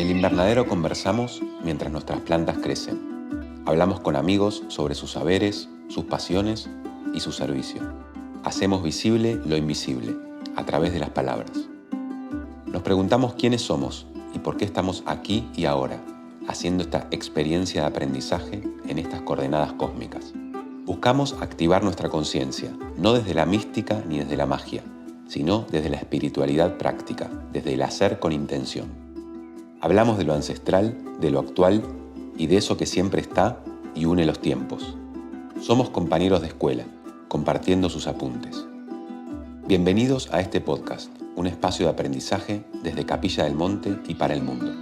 el invernadero conversamos mientras nuestras plantas crecen. Hablamos con amigos sobre sus saberes, sus pasiones y su servicio. Hacemos visible lo invisible a través de las palabras. Nos preguntamos quiénes somos y por qué estamos aquí y ahora, haciendo esta experiencia de aprendizaje en estas coordenadas cósmicas. Buscamos activar nuestra conciencia, no desde la mística ni desde la magia, sino desde la espiritualidad práctica, desde el hacer con intención. Hablamos de lo ancestral, de lo actual y de eso que siempre está y une los tiempos. Somos compañeros de escuela, compartiendo sus apuntes. Bienvenidos a este podcast, un espacio de aprendizaje desde Capilla del Monte y para el mundo.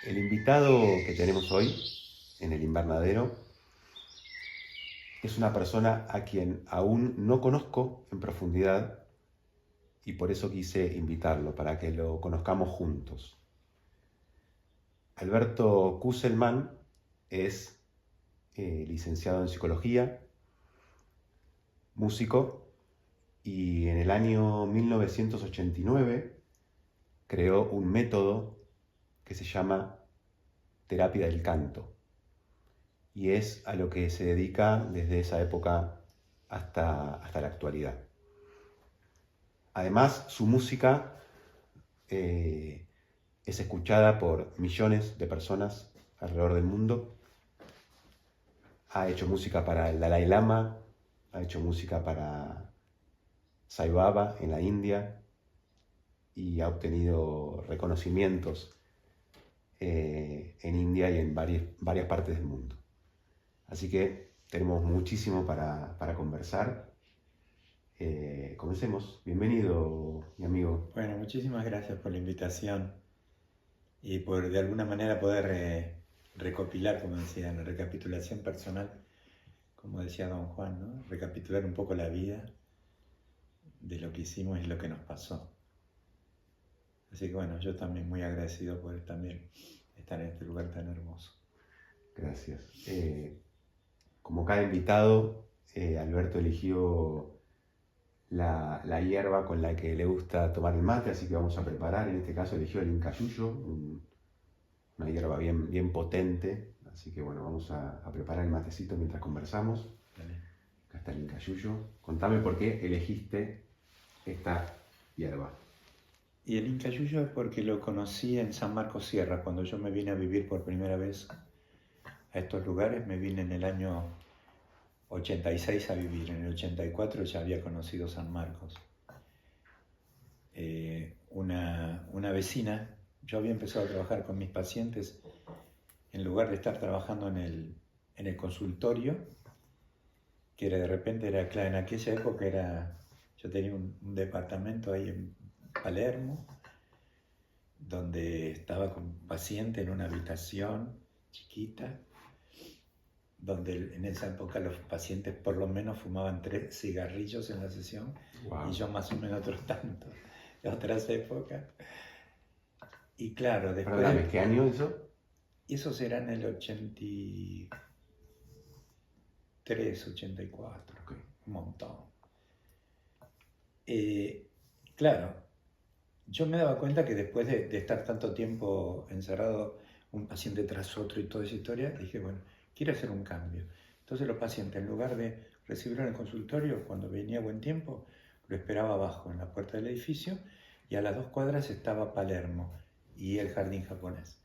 El invitado que tenemos hoy en el invernadero es una persona a quien aún no conozco en profundidad y por eso quise invitarlo, para que lo conozcamos juntos. Alberto Kusselman es licenciado en psicología, músico, y en el año 1989 creó un método que se llama terapia del canto, y es a lo que se dedica desde esa época hasta la actualidad. Además, su música es escuchada por millones de personas alrededor del mundo. Ha hecho música para el Dalai Lama, ha hecho música para Sai Baba en la India y ha obtenido reconocimientos en India y en varias partes del mundo. Así que tenemos muchísimo para conversar. Comencemos. Bienvenido, mi amigo. Bueno, muchísimas gracias por la invitación y por de alguna manera poder recopilar, como decía, la recapitulación personal, como decía don Juan, ¿no? Recapitular un poco la vida de lo que hicimos y lo que nos pasó. Así que bueno, yo también muy agradecido por también estar en este lugar tan hermoso. Gracias. Como cada invitado, Alberto eligió la hierba con la que le gusta tomar el mate, así que vamos a preparar. En este caso eligió el incayuyo, una hierba bien potente. Así que bueno, vamos a preparar el matecito mientras conversamos. ¿Vale? Acá está el incayuyo. Contame por qué elegiste esta hierba. Y el incayuyo es porque lo conocí en San Marcos Sierra, cuando yo me vine a vivir por primera vez a estos lugares. Me vine en el año 86 a vivir. En el 84 ya había conocido San Marcos. Una vecina, yo había empezado a trabajar con mis pacientes, en lugar de estar trabajando en el consultorio, que era de repente, claro, en aquella época yo tenía un departamento ahí en Palermo, donde estaba con un paciente en una habitación chiquita, donde en esa época los pacientes por lo menos fumaban 3 cigarrillos en la sesión. Wow. Y yo más o menos otros tantos, de otras épocas. Y claro, después... Perdóname, ¿qué año eso? Eso será en el 83, 84, okay. Un montón. Claro, yo me daba cuenta que después de estar tanto tiempo encerrado, un paciente tras otro y toda esa historia, dije, bueno, quiero hacer un cambio. Entonces los pacientes, en lugar de recibirlo en el consultorio, cuando venía buen tiempo, lo esperaba abajo en la puerta del edificio, y a las 2 cuadras estaba Palermo y el jardín japonés.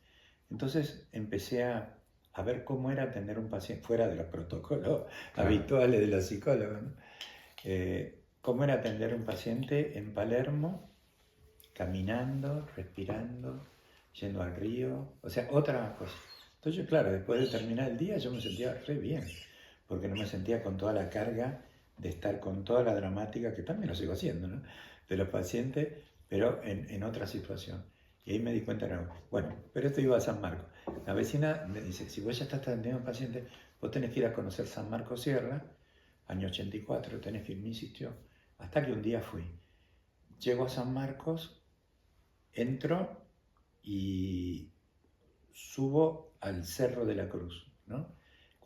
Entonces empecé a ver cómo era atender un paciente, fuera de los protocolos habituales de los psicólogos, ¿no? Cómo era atender un paciente en Palermo, caminando, respirando, yendo al río, o sea, otra cosa. Entonces, claro, después de terminar el día yo me sentía re bien, porque no me sentía con toda la carga de estar con toda la dramática, que también lo sigo haciendo, ¿no?, de los pacientes, pero en otra situación. Y ahí me di cuenta, bueno, pero esto iba a San Marcos. La vecina me dice, si vos ya estás atendiendo a un paciente, vos tenés que ir a conocer San Marcos Sierra, año 84, tenés que ir, me insistió, hasta que un día fui. Llego a San Marcos, entro y subo al Cerro de la Cruz, ¿no?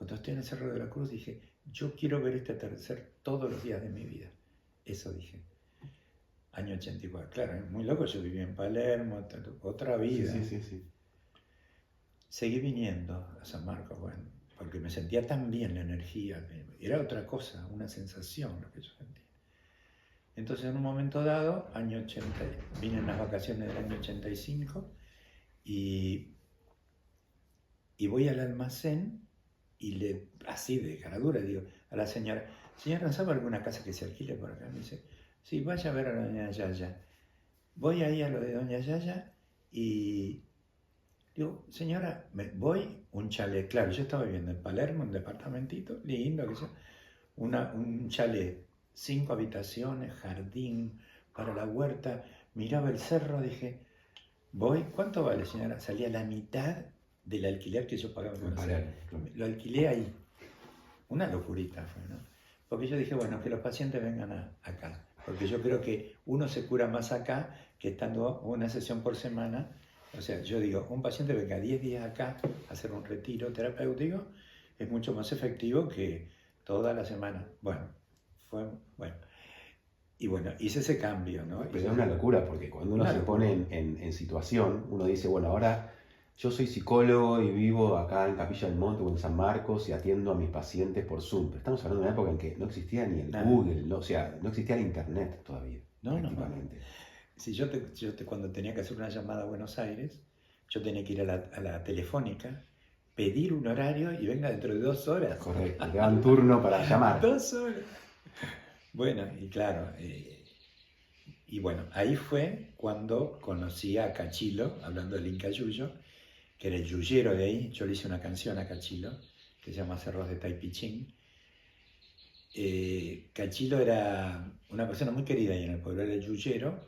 Cuando estoy en el Cerro de la Cruz dije, yo quiero ver este atardecer todos los días de mi vida. Eso dije. Año 84. Claro, es muy loco, yo vivía en Palermo, otra vida. Sí. Seguí viniendo a San Marcos, bueno, porque me sentía tan bien la energía. Era otra cosa, una sensación lo que yo sentía. Entonces en un momento dado, año 80, vine en las vacaciones del año 85 y voy al almacén y así de cara dura, digo a la señora, ¿no sabe alguna casa que se alquile por acá? Me dice, sí, vaya a ver a doña Yaya. Voy ahí a lo de doña Yaya y digo, señora, voy, un chalet, claro, yo estaba viviendo en Palermo, un departamentito lindo, que sea, un chalet, 5 habitaciones, jardín, para la huerta, miraba el cerro, dije, voy, ¿cuánto vale, señora? Salía la mitad del alquiler que yo pagaba con Palermo, claro. Lo alquilé ahí. Una locurita fue, ¿no? Porque yo dije, bueno, que los pacientes vengan acá. Porque yo creo que uno se cura más acá que estando una sesión por semana. O sea, yo digo, un paciente venga 10 días acá a hacer un retiro terapéutico es mucho más efectivo que toda la semana. Bueno. Y bueno, hice ese cambio, ¿no? Pero es una locura, porque cuando uno se pone en situación, uno dice, bueno, ahora yo soy psicólogo y vivo acá en Capilla del Monte o en San Marcos y atiendo a mis pacientes por Zoom. Pero estamos hablando de una época en que no existía ni el Google, no, o sea, no existía el Internet todavía, prácticamente. Si cuando tenía que hacer una llamada a Buenos Aires, yo tenía que ir a la telefónica, pedir un horario y venga dentro de 2 horas. Correcto, te dan turno para llamar. 2 horas. Bueno, y claro, y bueno, ahí fue cuando conocí a Cachilo, hablando del Inca Yuyo, que era el yuyero de ahí. Yo le hice una canción a Cachilo, que se llama Cerros de Taipichín. Cachilo era una persona muy querida ahí en el pueblo, era el yuyero,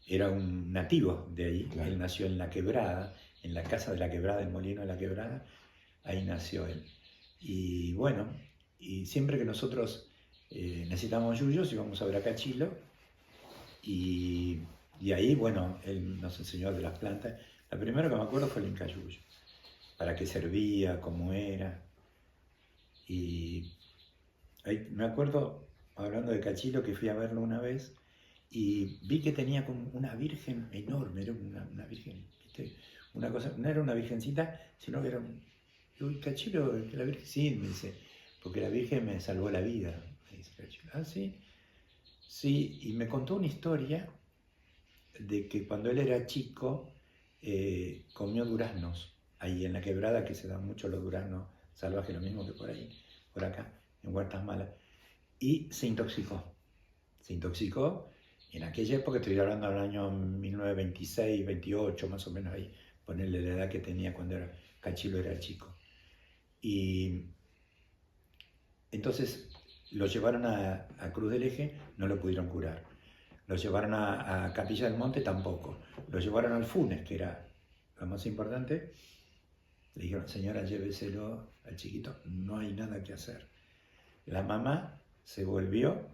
era un nativo de ahí, claro. Él nació en La Quebrada, en la casa de La Quebrada, el molino de La Quebrada, ahí nació él. Y bueno, y siempre que nosotros necesitamos yuyos íbamos a ver a Cachilo, y ahí, bueno, él nos enseñó de las plantas. La primera que me acuerdo fue el Inca Yuyo, para qué servía, cómo era. Y ahí me acuerdo, hablando de Cachilo, que fui a verlo una vez y vi que tenía como una virgen enorme, era una virgen, ¿viste? Una cosa, no era una virgencita, sino que era un Cachilo, la virgen, sí, me dice, porque la virgen me salvó la vida, me dice Cachilo. Ah, sí. Sí, y me contó una historia de que cuando él era chico comió duraznos ahí en La Quebrada, que se dan mucho los duraznos salvajes, lo mismo que por ahí, por acá, en Huertas Malas, y se intoxicó. En aquella época, estoy hablando del año 1926, 28, más o menos ahí, ponerle la edad que tenía cuando Cachilo era chico. Y entonces lo llevaron a Cruz del Eje, no lo pudieron curar. Lo llevaron a Capilla del Monte, tampoco. Lo llevaron al Funes, que era lo más importante. Le dijeron, señora, lléveselo al chiquito, no hay nada que hacer. La mamá se volvió,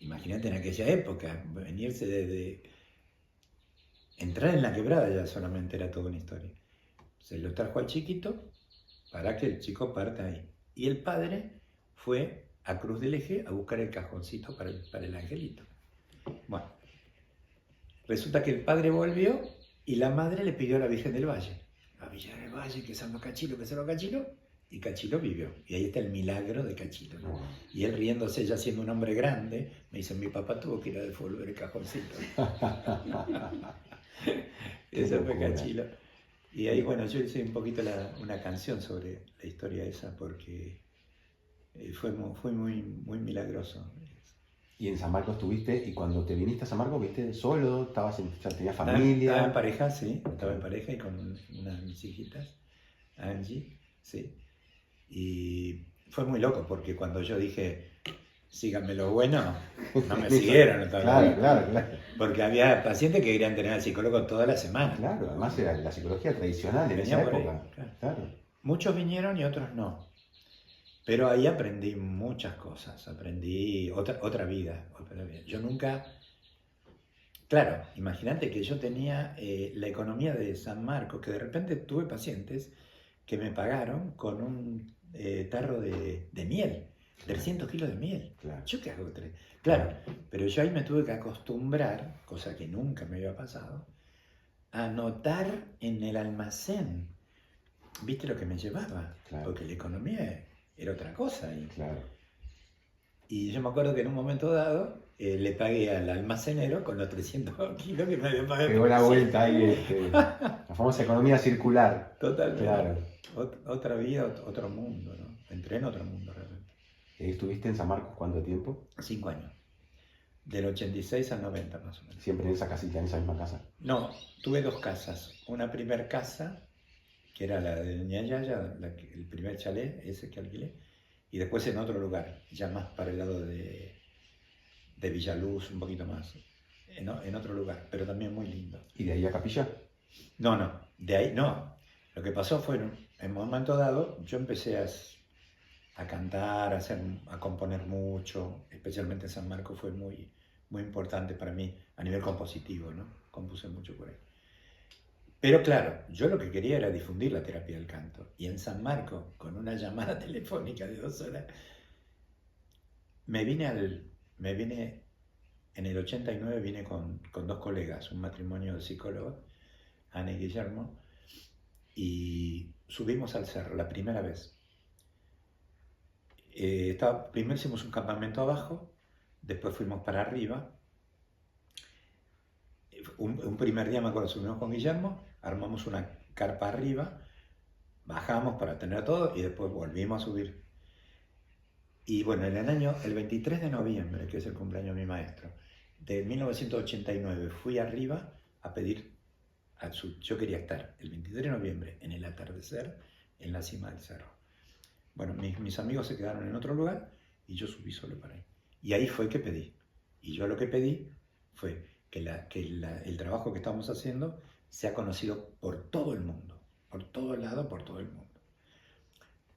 imagínate en aquella época, venirse desde... Entrar en La Quebrada ya solamente era toda una historia. Se lo trajo al chiquito para que el chico parta ahí. Y el padre fue a Cruz del Eje a buscar el cajoncito para el angelito. Bueno, resulta que el padre volvió y la madre le pidió a la Virgen del Valle. A Villa del Valle, que salva Cachilo, y Cachilo vivió. Y ahí está el milagro de Cachilo, ¿no? Y él riéndose, ya siendo un hombre grande, me dice, mi papá tuvo que ir a devolver el cajoncito. Ese fue Cachilo. Y ahí, bueno, yo hice un poquito una canción sobre la historia esa, porque fue muy milagroso. Y en San Marcos estuviste, y cuando te viniste a San Marcos, ¿viste solo? ¿Ya tenías familia? Estaba en pareja, sí, estaba en pareja y con una de mis hijitas, Angie, sí. Y fue muy loco, porque cuando yo dije, síganme lo bueno, no me siguieron todavía. Claro. Porque había pacientes que querían tener al psicólogo toda la semana. Claro, además era la psicología tradicional en esa época. Claro. Muchos vinieron y otros no. Pero ahí aprendí muchas cosas, aprendí otra vida. Yo nunca... Claro, imagínate que yo tenía la economía de San Marcos, que de repente tuve pacientes que me pagaron con un tarro de miel, 300 kilos de miel. Claro. ¿Yo qué hago? Claro, pero yo ahí me tuve que acostumbrar, cosa que nunca me había pasado, a anotar en el almacén. ¿Viste lo que me llevaba? Claro. Porque la economía era otra cosa. Claro. Y yo me acuerdo que en un momento dado le pagué al almacenero con los 300 kilos que me había pagado. Pegó la vuelta ahí, la famosa economía circular. Totalmente. Claro. Otra vida, otro mundo, ¿no? Entré en otro mundo realmente. ¿Estuviste en San Marcos cuánto tiempo? 5 años. Del 86 al 90 más o menos. ¿Siempre en esa casita, en esa misma casa? No, tuve 2 casas. Una primer casa, que era la de Doña Yaya, el primer chalet, ese que alquilé. Y después en otro lugar, ya más para el lado de Villaluz, un poquito más. En otro lugar, pero también muy lindo. ¿Y de ahí a Capilla? No, de ahí no. Lo que pasó fue, en un momento dado, yo empecé a cantar, a componer mucho, especialmente San Marcos fue muy, muy importante para mí a nivel compositivo, ¿no? Compuse mucho por ahí. Pero claro, yo lo que quería era difundir la terapia del canto. Y en San Marcos, con una llamada telefónica de 2 horas, me vine en el 89, vine con 2 colegas, un matrimonio de psicólogos, Ana y Guillermo, y subimos al cerro la primera vez. Primero hicimos un campamento abajo, después fuimos para arriba. Un primer día me acuerdo, subimos con Guillermo, armamos una carpa arriba, bajamos para tener todo y después volvimos a subir. Y bueno, el 23 de noviembre, que es el cumpleaños de mi maestro, de 1989, fui arriba a pedir, yo quería estar el 23 de noviembre en el atardecer en la cima del cerro. Bueno, mis amigos se quedaron en otro lugar y yo subí solo para ahí. Y ahí fue que pedí. Y yo lo que pedí fue que el trabajo que estamos haciendo sea conocido por todo el mundo, por todo lado, por todo el mundo.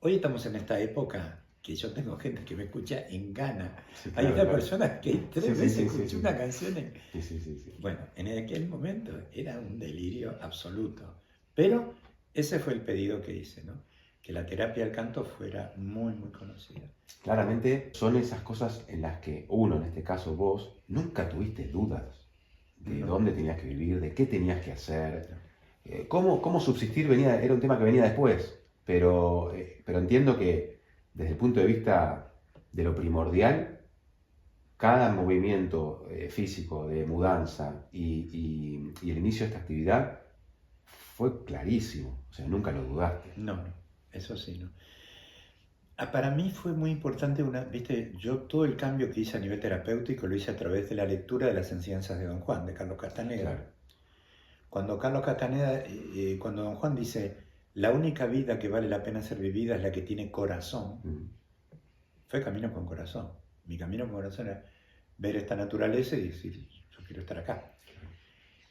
Hoy estamos en esta época que yo tengo gente que me escucha en Ghana. Sí, claro, hay una persona que 3 veces escuchó una canción. Sí. Bueno, en aquel momento era un delirio absoluto. Pero ese fue el pedido que hice, ¿no? Que la terapia del canto fuera muy, muy conocida. Claramente son esas cosas en las que uno, en este caso vos, nunca tuviste dudas de dónde tenías que vivir, de qué tenías que hacer, cómo subsistir era un tema que venía después, pero entiendo que desde el punto de vista de lo primordial, cada movimiento físico de mudanza y el inicio de esta actividad fue clarísimo, o sea, nunca lo dudaste. No, eso sí, ¿no? Para mí fue muy importante, viste, yo todo el cambio que hice a nivel terapéutico lo hice a través de la lectura de las enseñanzas de Don Juan, de Carlos Castaneda. Claro. Cuando Carlos Castaneda, cuando Don Juan dice, la única vida que vale la pena ser vivida es la que tiene corazón, fue camino con corazón. Mi camino con corazón era ver esta naturaleza y decir, yo quiero estar acá.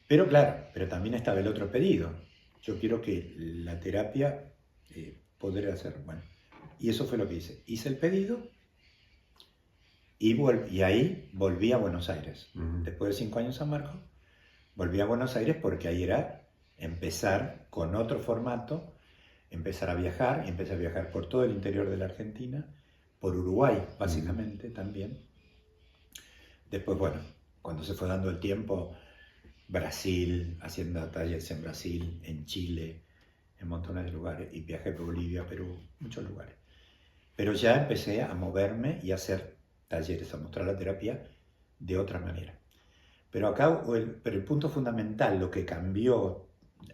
Pero claro, pero también estaba el otro pedido. Yo quiero que la terapia poder hacer, bueno. Y eso fue lo que hice. Hice el pedido y ahí volví a Buenos Aires. Después de 5 años en San Marcos, volví a Buenos Aires porque ahí era empezar con otro formato, empezar a viajar, y empecé a viajar por todo el interior de la Argentina, por Uruguay básicamente también. Después, bueno, cuando se fue dando el tiempo, Brasil, haciendo talleres en Brasil, en Chile, en montones de lugares, y viajé por Bolivia, Perú, muchos lugares. Pero ya empecé a moverme y a hacer talleres, a mostrar la terapia de otra manera. Pero acá, pero el punto fundamental, lo que cambió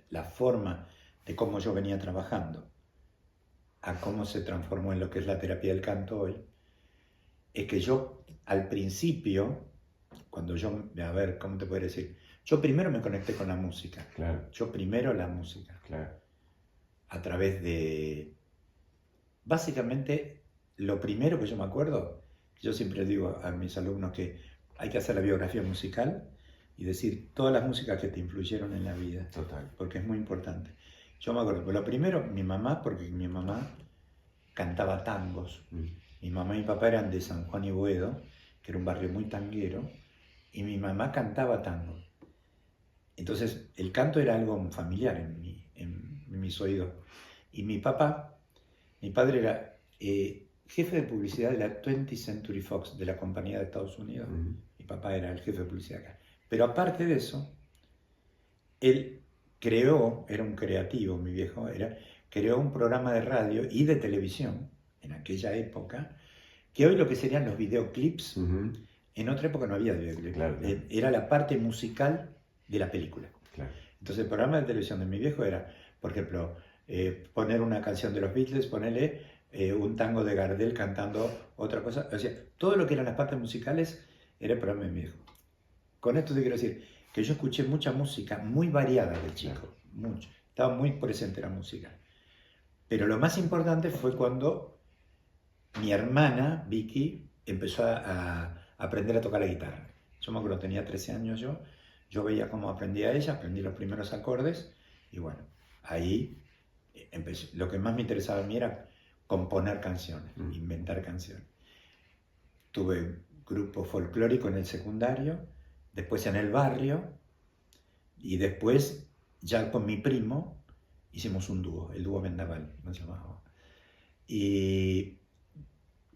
la forma de cómo yo venía trabajando, a cómo se transformó en lo que es la terapia del canto hoy, es que yo al principio, cuando yo, a ver, ¿cómo te puedo decir? Yo primero me conecté con la música. Claro. Yo primero la música. Claro. A través de... Básicamente, lo primero que yo me acuerdo, yo siempre digo a mis alumnos que hay que hacer la biografía musical y decir todas las músicas que te influyeron en la vida. Total. Porque es muy importante. Yo me acuerdo, lo primero, mi mamá, porque mi mamá cantaba tangos. Mi mamá y mi papá eran de San Juan y Boedo, que era un barrio muy tanguero, y mi mamá cantaba tango. Entonces, el canto era algo familiar en mis oídos. Y mi padre era jefe de publicidad de la 20th Century Fox, de la compañía de Estados Unidos. Mi papá era el jefe de publicidad acá. Pero aparte de eso, él creó, era un creativo, mi viejo, creó un programa de radio y de televisión, en aquella época, que hoy lo que serían los videoclips, en otra época no había videoclips, claro. Era la parte musical de la película. Claro. Entonces el programa de televisión de mi viejo era, por ejemplo, poner una canción de los Beatles, ponerle un tango de Gardel cantando otra cosa, o sea, todo lo que eran las partes musicales era el programa de mi viejo. Con esto te quiero decir que yo escuché mucha música muy variada de chico, mucho, estaba muy presente la música. Pero lo más importante fue cuando mi hermana, Vicky, empezó a aprender a tocar la guitarra. Yo me acuerdo, tenía 13 años yo veía cómo aprendía ella, aprendí los primeros acordes, y bueno, ahí empecé. Lo que más me interesaba a mí era componer canciones, inventar canciones. Tuve grupo folclórico en el secundario, después en el barrio, y después, ya con mi primo, hicimos un dúo, el dúo Vendaval, nos llamaba. Y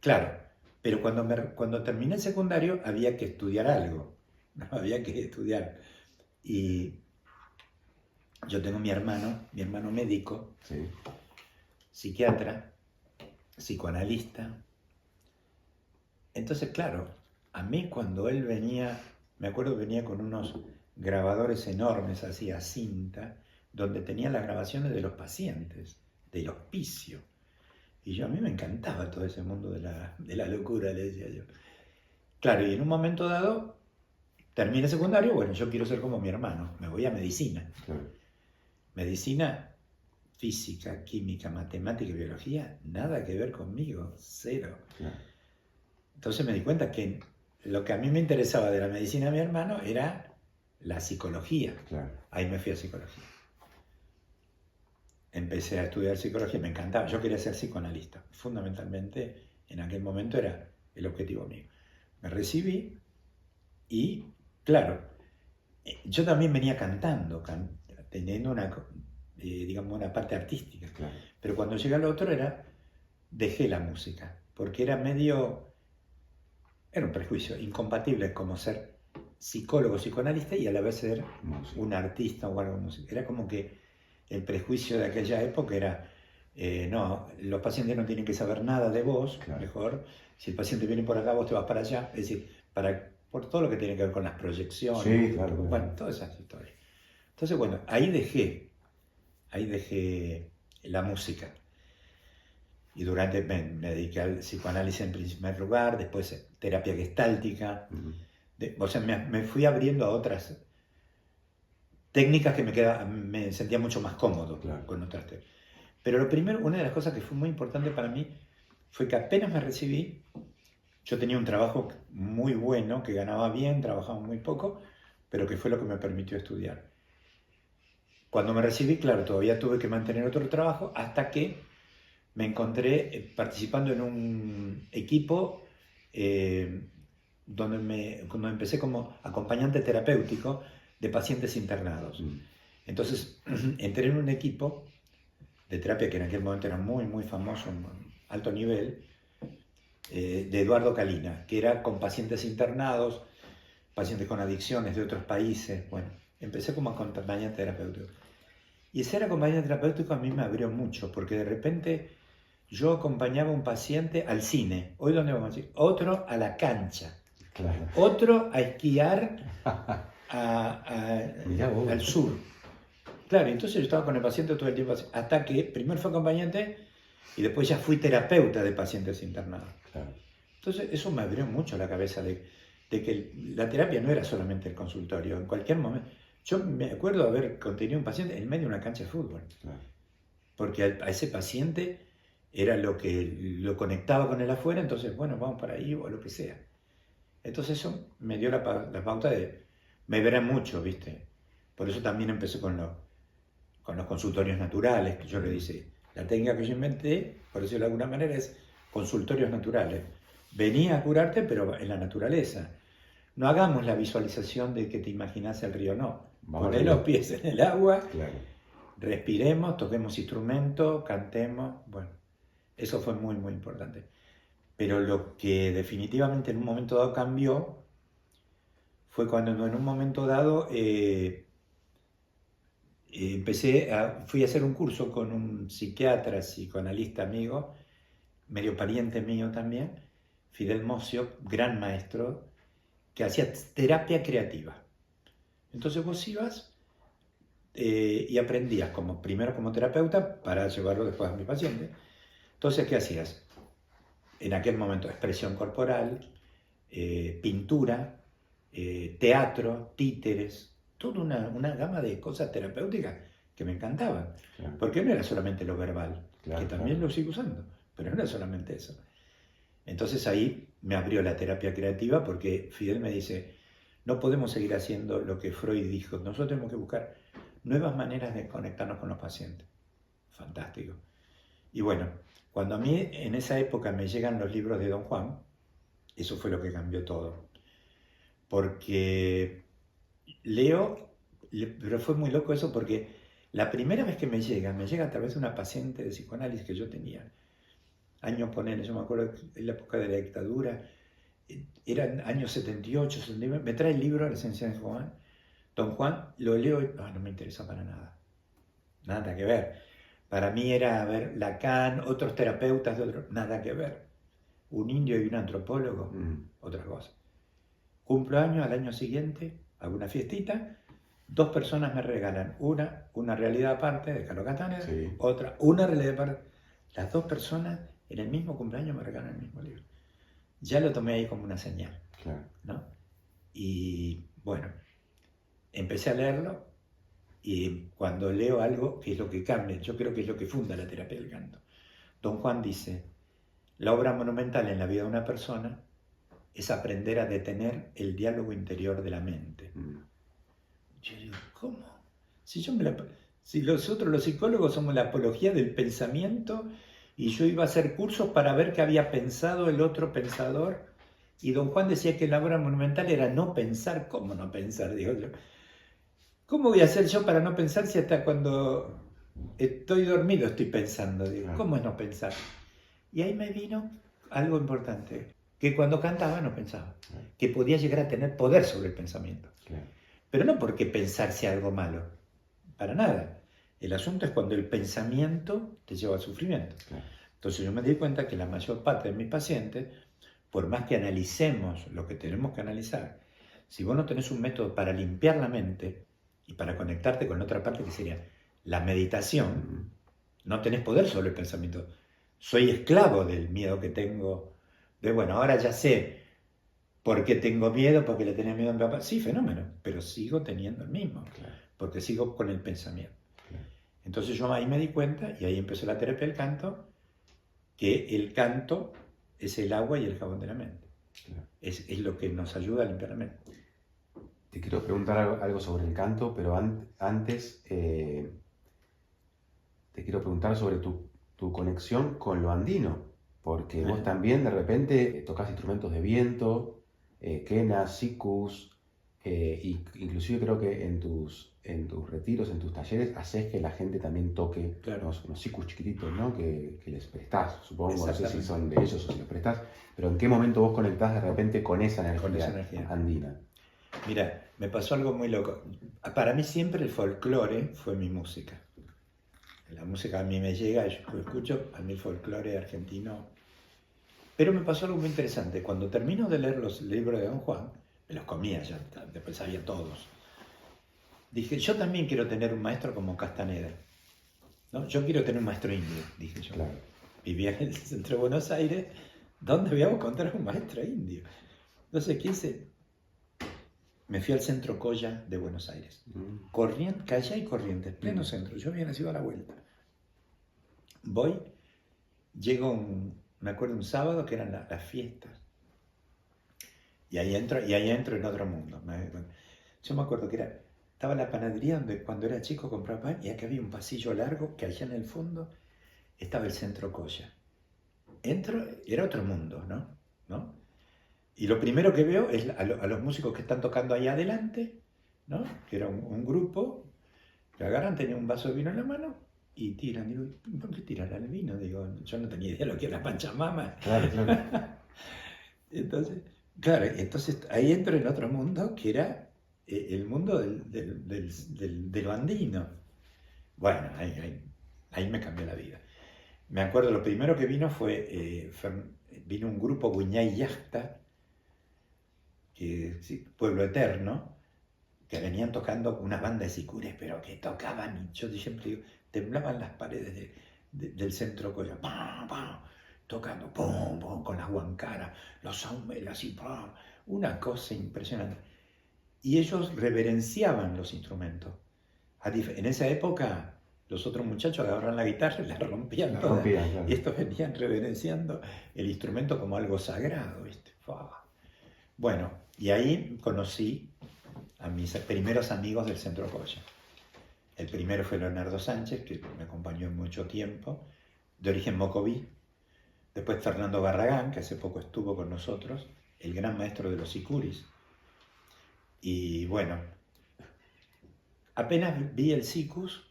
claro, pero cuando terminé el secundario había que estudiar algo, ¿no? Había que estudiar. Y yo tengo mi hermano médico, Sí. psiquiatra, psicoanalista. Entonces, claro, a mí cuando él venía, me acuerdo que venía con unos grabadores enormes, así a cinta, donde tenía las grabaciones de los pacientes, del hospicio. Y a mí me encantaba todo ese mundo de la locura, le decía yo. Claro, y en un momento dado, terminé secundario, bueno, yo quiero ser como mi hermano, me voy a medicina. Claro. Medicina, física, química, matemática y biología, nada que ver conmigo, cero. Claro. Entonces me di cuenta que lo que a mí me interesaba de la medicina de mi hermano era la psicología. Claro. Ahí me fui a psicología. Empecé a estudiar psicología, me encantaba. Yo quería ser psicoanalista. Fundamentalmente, en aquel momento era el objetivo mío. Me recibí y, claro, yo también venía cantando, teniendo una parte artística. Claro. Pero cuando llegué al otro dejé la música, porque era un prejuicio incompatible como ser psicólogo, psicoanalista y a la vez ser un artista o algo músico. Era como que el prejuicio de aquella época era, no, los pacientes no tienen que saber nada de vos, claro. Mejor, si el paciente viene por acá, vos te vas para allá, es decir, por todo lo que tiene que ver con las proyecciones, sí, claro, bueno, todas esas historias. Entonces, bueno, ahí dejé la música. Y me dediqué al psicoanálisis en primer lugar, después terapia gestáltica. O sea, me fui abriendo a otras técnicas que me sentía mucho más cómodo, claro, con otras técnicas. Pero lo primero, una de las cosas que fue muy importante para mí fue que apenas me recibí, yo tenía un trabajo muy bueno, que ganaba bien, trabajaba muy poco, pero que fue lo que me permitió estudiar. Cuando me recibí, claro, todavía tuve que mantener otro trabajo hasta que me encontré participando en un equipo donde empecé como acompañante terapéutico de pacientes internados. Entonces entré en un equipo de terapia que en aquel momento era muy, muy famoso, alto nivel, de Eduardo Calina, que era con pacientes internados, pacientes con adicciones de otros países. Bueno, empecé como acompañante terapéutico. Y ser acompañante terapéutico a mí me abrió mucho, porque de repente yo acompañaba a un paciente al cine. Hoy, ¿dónde vamos a ir? Otro a la cancha. Claro. Otro a esquiar al sur. Claro, entonces yo estaba con el paciente todo el tiempo, hasta que primero fue acompañante y después ya fui terapeuta de pacientes internados. Claro. Entonces eso me abrió mucho la cabeza de que la terapia no era solamente el consultorio. En cualquier momento, yo me acuerdo de haber contenido un paciente en medio de una cancha de fútbol. Claro. Porque a ese paciente era lo que lo conectaba con el afuera, entonces bueno, vamos para ahí o lo que sea. Entonces eso me dio la pauta de, me verán mucho, ¿viste? Por eso también empecé con los consultorios naturales, que yo le dice, la técnica que yo inventé, por decirlo de alguna manera, es consultorios naturales. Venía a curarte, pero en la naturaleza. No hagamos la visualización de que te imaginas el río, no. Poné los pies en el agua, claro, respiremos, toquemos instrumentos, cantemos, bueno, eso fue muy, muy importante. Pero lo que definitivamente en un momento dado cambió fue cuando en un momento dado fui a hacer un curso con un psiquiatra, psicoanalista amigo, medio pariente mío también, Fidel Mocio, gran maestro, que hacía terapia creativa. Entonces vos ibas y aprendías primero como terapeuta para llevarlo después a mi paciente. Entonces, ¿qué hacías? En aquel momento, expresión corporal, pintura, teatro, títeres, toda una gama de cosas terapéuticas que me encantaban. Claro. Porque no era solamente lo verbal, Claro, que también claro. lo sigo usando, pero no era solamente eso. Entonces ahí me abrió la terapia creativa porque Fidel me dice, no podemos seguir haciendo lo que Freud dijo, nosotros tenemos que buscar nuevas maneras de conectarnos con los pacientes. Fantástico. Y bueno, cuando a mí en esa época me llegan los libros de Don Juan, eso fue lo que cambió todo. Porque leo, pero fue muy loco eso porque la primera vez que me llega a través de una paciente de psicoanálisis que yo tenía, años ponele, yo me acuerdo en la época de la dictadura, eran años 78, 79, me trae el libro, La esencia de Juan, Don Juan, lo leo y no me interesa para nada, nada que ver. Para mí era ver Lacan, otros terapeutas, nada que ver. Un indio y un antropólogo, otra cosa. Cumplo años, al año siguiente, hago una fiestita, 2 personas me regalan una realidad aparte de Carlos Castaneda, Sí. otra, una realidad aparte. Las 2 personas en el mismo cumpleaños me regalan el mismo libro. Ya lo tomé ahí como una señal, Claro. ¿no? Y bueno, empecé a leerlo y cuando leo algo, que es lo que cambia, yo creo que es lo que funda la terapia del canto. Don Juan dice, la obra monumental en la vida de una persona es aprender a detener el diálogo interior de la mente. Yo digo, ¿cómo? Si nosotros los psicólogos somos la apología del pensamiento y yo iba a hacer cursos para ver qué había pensado el otro pensador y Don Juan decía que la obra monumental era no pensar. ¿Cómo no pensar? Digo yo. ¿Cómo voy a hacer yo para no pensar si hasta cuando estoy dormido estoy pensando? Digo, ¿cómo es no pensar? Y ahí me vino algo importante, que cuando cantaba no pensaba, que podía llegar a tener poder sobre el pensamiento. Claro. Pero no porque pensar sea algo malo, para nada. El asunto es cuando el pensamiento te lleva al sufrimiento. Claro. Entonces yo me di cuenta que la mayor parte de mis pacientes, por más que analicemos lo que tenemos que analizar, si vos no tenés un método para limpiar la mente y para conectarte con otra parte que sería la meditación, no tenés poder sobre el pensamiento. Soy esclavo del miedo que tengo, de bueno, ahora ya sé por qué tengo miedo, porque le tenía miedo a mi papá. Sí, fenómeno, pero sigo teniendo el mismo, porque sigo con el pensamiento. Entonces yo ahí me di cuenta, y ahí empezó la terapia del canto, que el canto es el agua y el jabón de la mente. Es lo que nos ayuda a limpiar la mente. Te quiero preguntar algo sobre el canto, pero antes te quiero preguntar sobre tu conexión con lo andino, porque vos también de repente tocas instrumentos de viento, quena, sikus, inclusive creo que en tus retiros, en tus talleres, haces que la gente también toque unos sikus chiquititos, ¿no? Que les prestás, supongo, no sé si son de ellos o si los prestás, pero ¿en qué momento vos conectás de repente con esa energía andina? Mira, me pasó algo muy loco. Para mí siempre el folclore fue mi música. La música a mí me llega, yo lo escucho, a mí el folclore argentino. Pero me pasó algo muy interesante. Cuando termino de leer los libros de Don Juan, me los comía ya, después sabía todos. Dije, yo también quiero tener un maestro como Castaneda, ¿no? Yo quiero tener un maestro indio, dije yo. Claro. Vivía en el centro de Buenos Aires, ¿dónde voy a encontrar un maestro indio? Entonces, ¿qué hice? Me fui al centro Coya de Buenos Aires. Calle y Corrientes, pleno centro. Yo había nacido a la vuelta. Voy, llego me acuerdo un sábado que eran las fiestas. Y ahí entro en otro mundo. Yo me acuerdo que estaba la panadería donde cuando era chico compraba pan y acá había un pasillo largo que allá en el fondo estaba el centro Coya. Entro, era otro mundo, ¿no? Y lo primero que veo es a los músicos que están tocando ahí adelante, ¿no? Que era un grupo, Que agarran, tenían un vaso de vino en la mano y tiran. Digo, ¿por qué tiran el vino? Digo, yo no tenía idea de lo que era Pachamama. Claro, claro. Entonces, claro, entonces ahí entro en otro mundo que era el mundo de lo andino. Bueno, ahí me cambió la vida. Me acuerdo, lo primero que vino fue, vino un grupo Guiñay Yasta, que sí, Pueblo Eterno, que venían tocando una banda de sicures, pero que tocaban, y yo siempre digo, temblaban las paredes del centro Coya, ¡pam, pam! Tocando, pum, pum, con las guancaras, los saumelas y pam, una cosa impresionante. Y ellos reverenciaban los instrumentos. En esa época, los otros muchachos agarraban la guitarra y la rompían todas. Claro. Y estos venían reverenciando el instrumento como algo sagrado, ¿viste? Bueno, y ahí conocí a mis primeros amigos del Centro Coya. El primero fue Leonardo Sánchez, que me acompañó mucho tiempo, de origen mocoví. Después Fernando Barragán, que hace poco estuvo con nosotros, el gran maestro de los sicuris. Y bueno, apenas vi el sicus,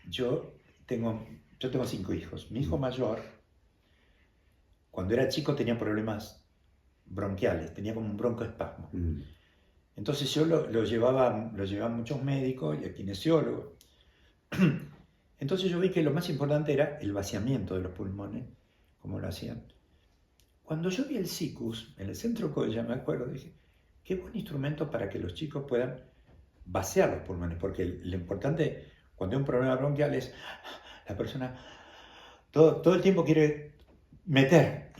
yo tengo 5 hijos. Mi hijo mayor, cuando era chico tenía problemas bronquiales, tenía como un broncoespasmo. Entonces yo lo llevaba a muchos médicos y a kinesiólogos. Entonces yo vi que lo más importante era el vaciamiento de los pulmones, como lo hacían. Cuando yo vi el sicus en el Centro Coya, me acuerdo, dije, qué buen instrumento para que los chicos puedan vaciar los pulmones, porque lo importante cuando hay un problema bronquial es la persona todo el tiempo quiere meter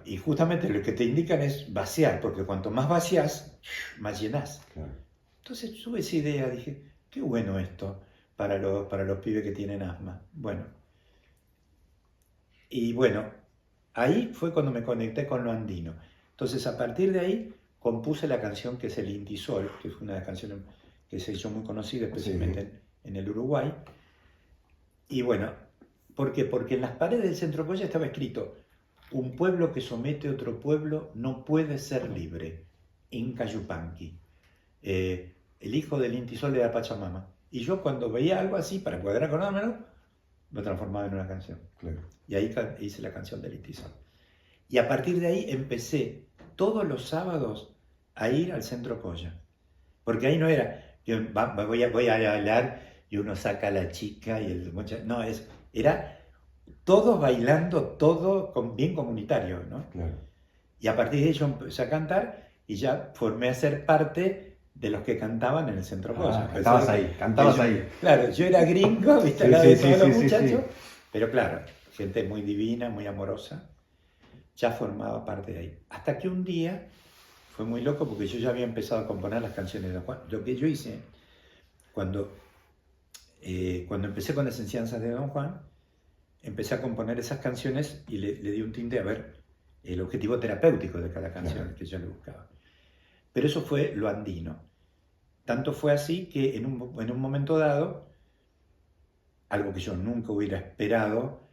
y justamente lo que te indican es vaciar, porque cuanto más vaciás, más llenás. Claro. Entonces tuve esa idea, dije, qué bueno esto para los pibes que tienen asma. Bueno, y bueno, ahí fue cuando me conecté con lo andino. Entonces a partir de ahí compuse la canción que es el Inti Sol, que es una de las canciones que se hizo muy conocida, especialmente en el Uruguay. Y bueno, ¿por qué? Porque en las paredes del Centro Coya estaba escrito: un pueblo que somete a otro pueblo no puede ser libre. Inca Yupanqui. El hijo del Inti Sol era Pachamama. Y yo cuando veía algo así, para poder acordármelo, lo transformaba en una canción. Claro. Y ahí hice la canción del Inti Sol. Y a partir de ahí empecé todos los sábados a ir al Centro Coya. Porque ahí no era, voy a bailar y uno saca a la chica y el muchacho. No, era todos bailando, todo bien comunitario, ¿no? Claro. Y a partir de ahí yo empecé a cantar y ya formé a ser parte de los que cantaban en el Centro Coya. Cantabas ahí. Claro, yo era gringo, viste, al lado de todos los muchachos, pero claro, gente muy divina, muy amorosa, ya formaba parte de ahí. Hasta que un día fue muy loco porque yo ya había empezado a componer las canciones de Don Juan. Lo que yo hice cuando empecé con las enseñanzas de Don Juan, empecé a componer esas canciones y le di un tinte a ver el objetivo terapéutico de cada canción que yo le buscaba. Pero eso fue lo andino. Tanto fue así que en un momento dado, algo que yo nunca hubiera esperado,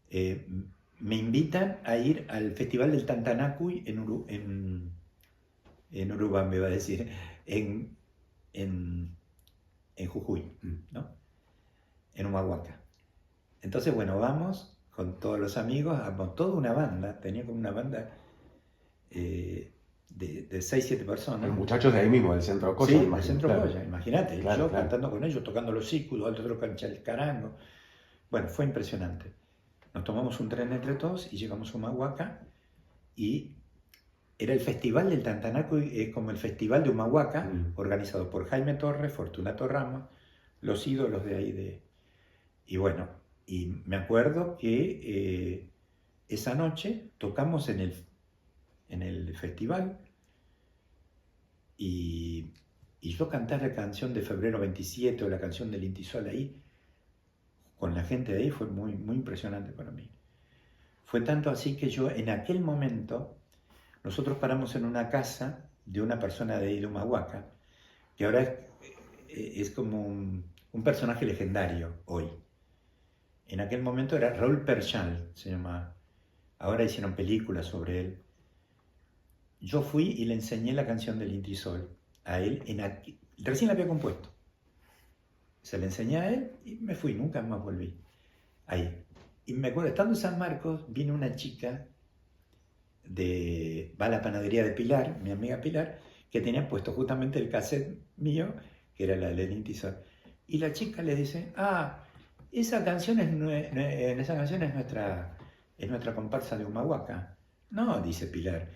me invitan a ir al Festival del Tantanacuy en Urubamba, me iba a decir, en Jujuy, ¿no? En Humahuaca. Entonces, bueno, vamos con todos los amigos, toda una banda, tenía como una banda de 6-7 personas. Los muchachos de ahí mismo, del Centro Coya. Sí, del Centro Coya, imagínate, claro, yo cantando con ellos, tocando los sículos, otro cancha el carango. Bueno, fue impresionante. Nos tomamos un tren entre todos y llegamos a Humahuaca y era el Festival del Tantanacuy, como el Festival de Humahuaca, organizado por Jaime Torres, Fortunato Ramos, los ídolos de ahí. Y bueno, y me acuerdo que esa noche tocamos en el festival y yo cantar la canción de Febrero 27 o la canción del Inti Sol ahí, con la gente de ahí, fue muy, muy impresionante para mí. Fue tanto así que yo en aquel momento, nosotros paramos en una casa de una persona de ahí de Humahuaca, que ahora es como un personaje legendario hoy. En aquel momento era Raúl Perchal, se llamaba. Ahora hicieron películas sobre él. Yo fui y le enseñé la canción del Inti Sol a él. Recién la había compuesto. Se le enseñé a él y me fui, nunca más volví. Ahí. Y me acuerdo, estando en San Marcos, vino una chica va a la panadería de Pilar, mi amiga Pilar, que tenía puesto justamente el cassette mío, que era la de Inti Sol. Y la chica le dice, esa canción es nuestra comparsa de Humahuaca. No, dice Pilar.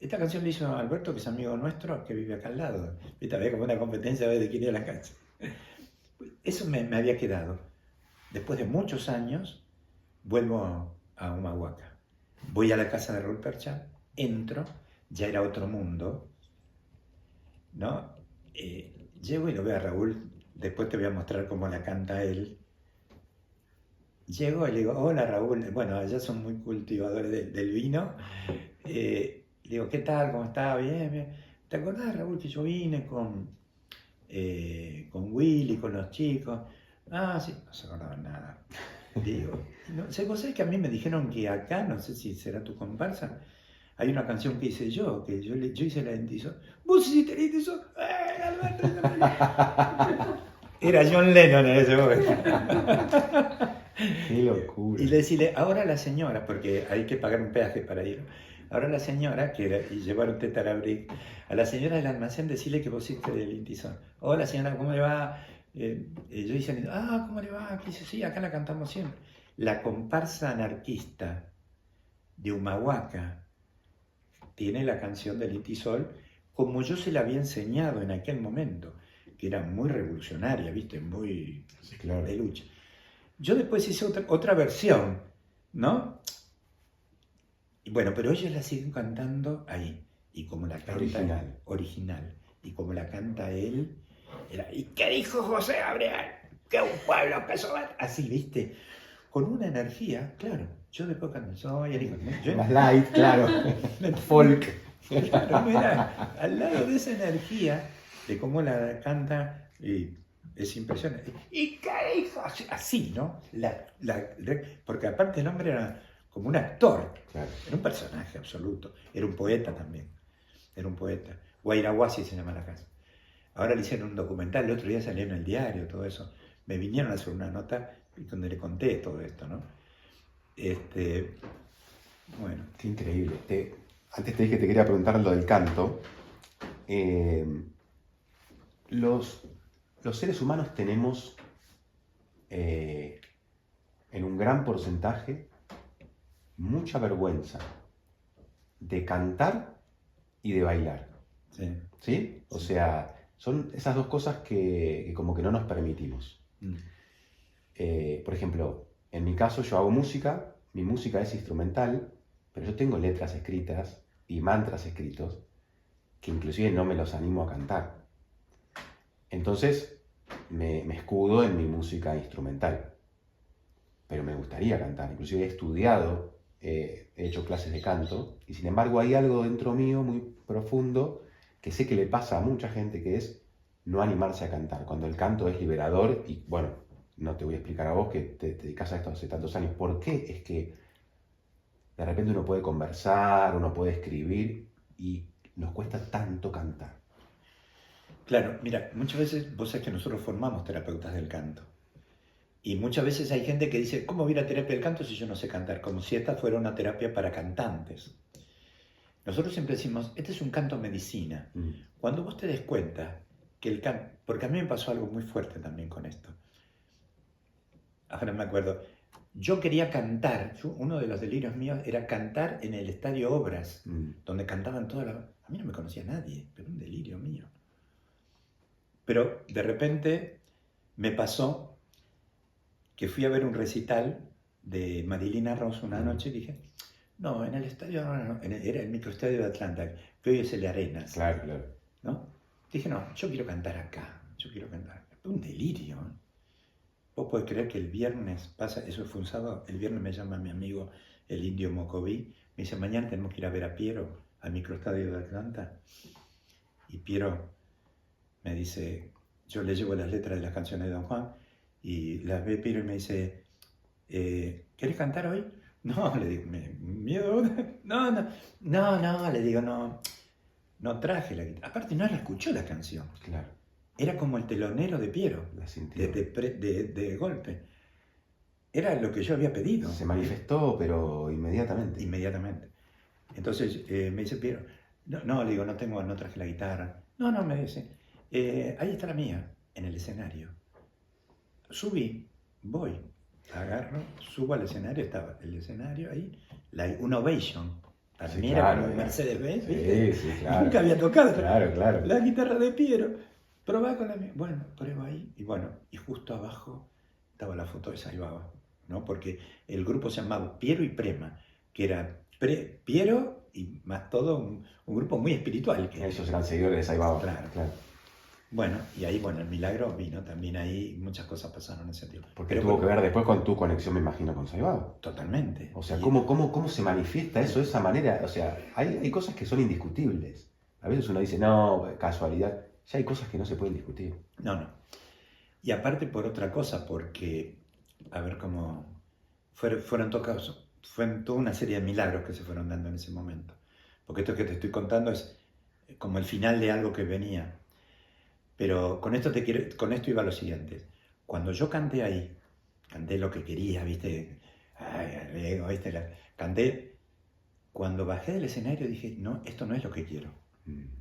Esta canción la hizo Alberto, que es amigo nuestro, que vive acá al lado. Viste, había como una competencia de quién era la canción. Eso me había quedado. Después de muchos años, vuelvo a Humahuaca. Voy a la casa de Raúl Percha, entro, ya era otro mundo, ¿no? Llego y lo veo a Raúl, después te voy a mostrar cómo la canta él. Llego y le digo, hola Raúl, bueno, allá son muy cultivadores del vino. Le digo, ¿qué tal? ¿Cómo está? Bien, bien. ¿Te acordás, Raúl, que yo vine con Willy, con los chicos? Sí, no se acordaban nada. Digo, vos sabés que a mí me dijeron que acá, no sé si será tu comparsa, hay una canción que hice yo, que yo hice la Inti Sol. ¿Vos hiciste la Inti Sol? Alberto! Era John Lennon en ese momento. ¡Qué locura! Y le decirle, ahora la señora, porque hay que pagar un peaje para ir, ahora la señora, y llevar un tetarabric, a la señora del almacén decirle que vos hiciste el Inti Sol. Hola señora, ¿cómo le va? Yo hice, ¿cómo le va? ¿Qué dice? Sí, acá la cantamos siempre. La comparsa anarquista de Humahuaca tiene la canción del Inti Sol como yo se la había enseñado en aquel momento, que era muy revolucionaria, ¿viste? Muy de lucha. Yo después hice otra versión, ¿no? Y bueno, pero ellos la siguen cantando ahí. Y como la canta original. Y como la canta él, era, ¿y qué dijo José Gabriel? Que un pueblo que soba. Así, ¿viste? Con una energía, claro. Yo después canto, soy el hijo. Más light, claro. Folk. Claro, mira, al lado de esa energía, de cómo la canta, es impresionante. ¿Y qué dijo? Así, ¿no? Porque aparte el hombre era como un actor, claro. Era un personaje absoluto, era un poeta también, era un poeta. Guairahuasi se llama la casa. Ahora le hicieron un documental, el otro día salió en el diario, todo eso. Me vinieron a hacer una nota donde le conté todo esto, ¿no? Bueno. Qué increíble. Antes te dije que te quería preguntar lo del canto. Los seres humanos tenemos en un gran porcentaje mucha vergüenza de cantar y de bailar. Sí. ¿Sí? O sea, son esas dos cosas que como que no nos permitimos. Por ejemplo, en mi caso yo hago música, mi música es instrumental, pero yo tengo letras escritas y mantras escritos que inclusive no me los animo a cantar. Entonces me escudo en mi música instrumental, pero me gustaría cantar. Inclusive he estudiado, he hecho clases de canto y sin embargo hay algo dentro mío muy profundo que sé que le pasa a mucha gente, que es no animarse a cantar, cuando el canto es liberador. Y bueno, no te voy a explicar a vos que te dedicas a esto hace tantos años, por qué es que de repente uno puede conversar, uno puede escribir y nos cuesta tanto cantar. Claro, mira, muchas veces vos sabés que nosotros formamos terapeutas del canto. Y muchas veces hay gente que dice, ¿cómo voy a ir a terapia del canto si yo no sé cantar? Como si esta fuera una terapia para cantantes. Nosotros siempre decimos, este es un canto medicina. Cuando vos te des cuenta que el canto, porque a mí me pasó algo muy fuerte también con esto. Ahora me acuerdo, yo quería cantar, uno de los delirios míos era cantar en el Estadio Obras, donde cantaban todas las... A mí no me conocía nadie, pero un delirio mío. Pero de repente me pasó que fui a ver un recital de Marilina Ross una noche y dije, no, en el estadio, no, era el microestadio de Atlanta, que hoy es el Arenas. Claro, claro. ¿No? Dije, no, yo quiero cantar acá, yo quiero cantar acá. Un delirio, ¿eh? Vos podés creer que el viernes pasa, eso fue un sábado, el viernes me llama mi amigo el indio Mocoví, me dice, mañana tenemos que ir a ver a Piero al microestadio de Atlanta. Y Piero me dice, yo le llevo las letras de las canciones de Don Juan, y las ve Piero y me dice, ¿querés cantar hoy? No, le digo, miedo. No, le digo, no traje la guitarra. Aparte no la escuchó la canción. Claro. era como el telonero de Piero, La sintió. de golpe. Era lo que yo había pedido. Se manifestó, pero inmediatamente. Inmediatamente. Entonces me dice Piero, no, le digo, no traje la guitarra. No, me dice, ahí está la mía, en el escenario. Subí, voy, agarro, subo al escenario, estaba el escenario ahí, una Ovation. Para Sí, mí claro, era como un Mercedes-Benz, sí, ¿viste? sí, claro. Nunca había tocado Claro. la guitarra de Piero. Probá con la mía. Bueno, pruebo ahí. Y bueno, y justo abajo estaba la foto de Saibaba, ¿no? Porque el grupo se llamaba Piero y Prema, que era Piero y más todo un grupo muy espiritual. Ellos eran seguidores de Saibaba. Claro. Bueno, y ahí, el milagro vino también ahí, muchas cosas pasaron en ese tiempo. Porque tuvo que ver después con tu conexión, me imagino, con Saibaba. Totalmente. O sea, ¿cómo se manifiesta eso de esa manera? O sea, hay cosas que son indiscutibles. A veces uno dice, no, casualidad. Ya hay cosas que no se pueden discutir. No. Y aparte por otra cosa, porque, a ver cómo fueron tocados, fue toda una serie de milagros que se fueron dando en ese momento. Porque esto que te estoy contando es como el final de algo que venía. Pero con esto iba a lo siguiente. Cuando yo canté ahí, canté lo que quería, ¿viste? Canté. Cuando bajé del escenario dije, no, esto no es lo que quiero.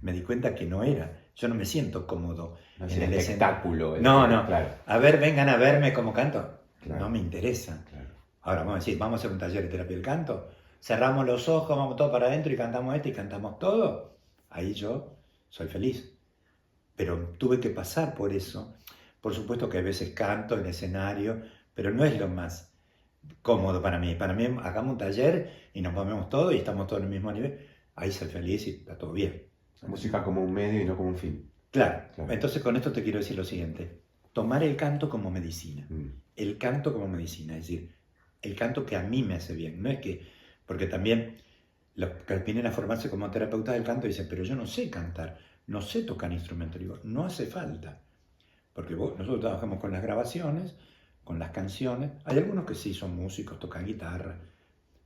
Me di cuenta que no era. Yo no me siento cómodo No en es el el espectáculo. No. Claro. A ver, vengan a verme cómo canto. Claro. No me interesa. Claro. Ahora vamos a decir, vamos a hacer un taller de terapia del canto. Cerramos los ojos, vamos todo para adentro y cantamos y cantamos todo. Ahí yo soy feliz. Pero tuve que pasar por eso. Por supuesto que a veces canto en escenario, pero no es lo más cómodo para mí. Para mí, hagamos un taller y nos ponemos todo y estamos todos en el mismo nivel. Ahí soy feliz y está todo bien. La música como un medio y no como un fin. Claro. Entonces con esto te quiero decir lo siguiente. Tomar el canto como medicina. El canto como medicina, es decir, el canto que a mí me hace bien. No es que, porque también los que vienen a formarse como terapeutas del canto dicen, pero yo no sé cantar, no sé tocar instrumentos. Digo, no hace falta. Porque nosotros trabajamos con las grabaciones, con las canciones. Hay algunos que sí son músicos, tocan guitarra,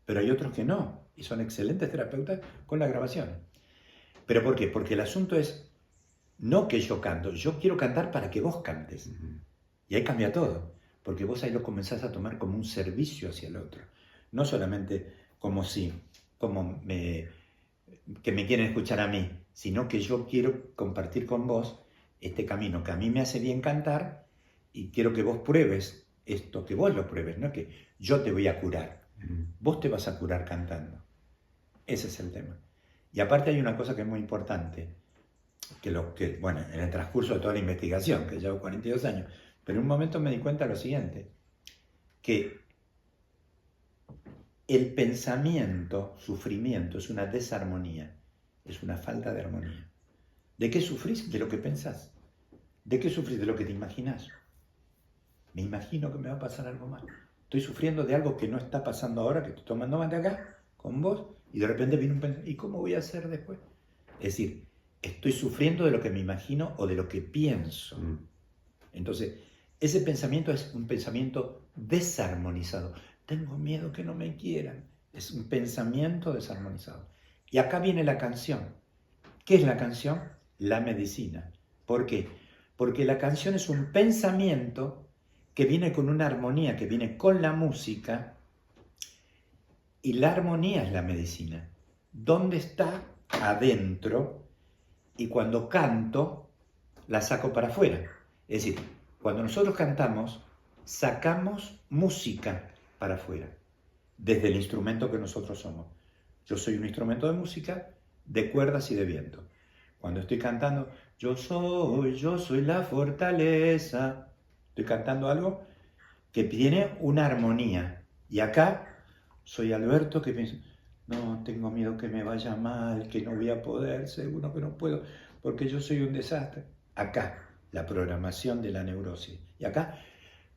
pero hay otros que no, y son excelentes terapeutas con las grabaciones. ¿Pero por qué? Porque el asunto es, no que yo canto, yo quiero cantar para que vos cantes. Y ahí cambia todo, porque vos ahí lo comenzás a tomar como un servicio hacia el otro. No solamente que me quieren escuchar a mí, sino que yo quiero compartir con vos este camino que a mí me hace bien cantar y quiero que vos pruebes esto, que vos lo pruebes, no que yo te voy a curar. Vos te vas a curar cantando. Ese es el tema. Y aparte hay una cosa que es muy importante, en el transcurso de toda la investigación, que llevo 42 años, pero en un momento me di cuenta de lo siguiente, que el pensamiento, sufrimiento, es una desarmonía, es una falta de armonía. ¿De qué sufrís? De lo que pensás. ¿De qué sufrís? De lo que te imaginás. Me imagino que me va a pasar algo mal. Estoy sufriendo de algo que no está pasando ahora, que estoy tomando mate acá, con vos, y de repente viene un pensamiento, ¿y cómo voy a hacer después? Es decir, estoy sufriendo de lo que me imagino o de lo que pienso. Entonces, ese pensamiento es un pensamiento desarmonizado. Tengo miedo que no me quieran. Es un pensamiento desarmonizado. Y acá viene la canción. ¿Qué es la canción? La medicina. ¿Por qué? Porque la canción es un pensamiento que viene con una armonía, que viene con la música, y la armonía es la medicina. ¿Dónde está? Adentro, y cuando canto, la saco para afuera. Es decir, cuando nosotros cantamos, sacamos música para afuera, desde el instrumento que nosotros somos. Yo soy un instrumento de música, de cuerdas y de viento. Cuando estoy cantando, yo soy la fortaleza, estoy cantando algo que tiene una armonía. Y acá, soy Alberto que piensa, no, tengo miedo que me vaya mal, que no voy a poder, seguro que no puedo, porque yo soy un desastre. Acá, la programación de la neurosis. Y acá,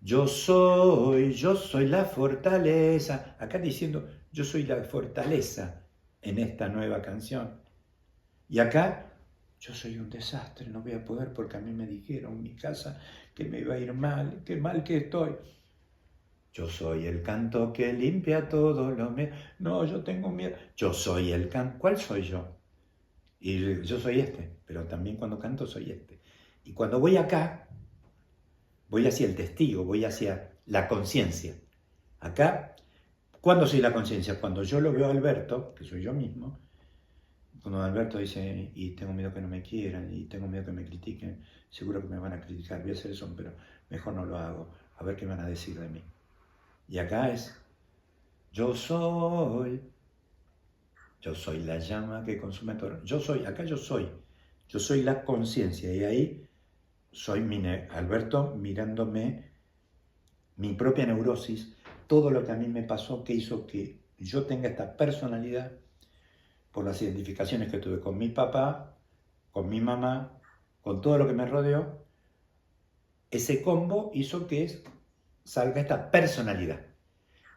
yo soy la fortaleza. Acá diciendo, yo soy la fortaleza en esta nueva canción. Y acá, yo soy un desastre, no voy a poder porque a mí me dijeron en mi casa que me iba a ir mal, qué mal que estoy. Yo soy el canto que limpia todo lo mío. No, yo tengo miedo. Yo soy el canto. ¿Cuál soy yo? Y yo soy este, pero también cuando canto soy este. Y cuando voy acá, voy hacia el testigo, voy hacia la conciencia. Acá, ¿cuándo soy la conciencia? Cuando yo lo veo a Alberto, que soy yo mismo, cuando Alberto dice, y tengo miedo que no me quieran, y tengo miedo que me critiquen, seguro que me van a criticar, voy a hacer eso, pero mejor no lo hago, a ver qué van a decir de mí. Y acá es, yo soy la llama que consume todo. Yo soy la conciencia, y ahí soy Alberto mirándome, mi propia neurosis, todo lo que a mí me pasó que hizo que yo tenga esta personalidad por las identificaciones que tuve con mi papá, con mi mamá, con todo lo que me rodeó. Ese combo hizo que salga esta personalidad.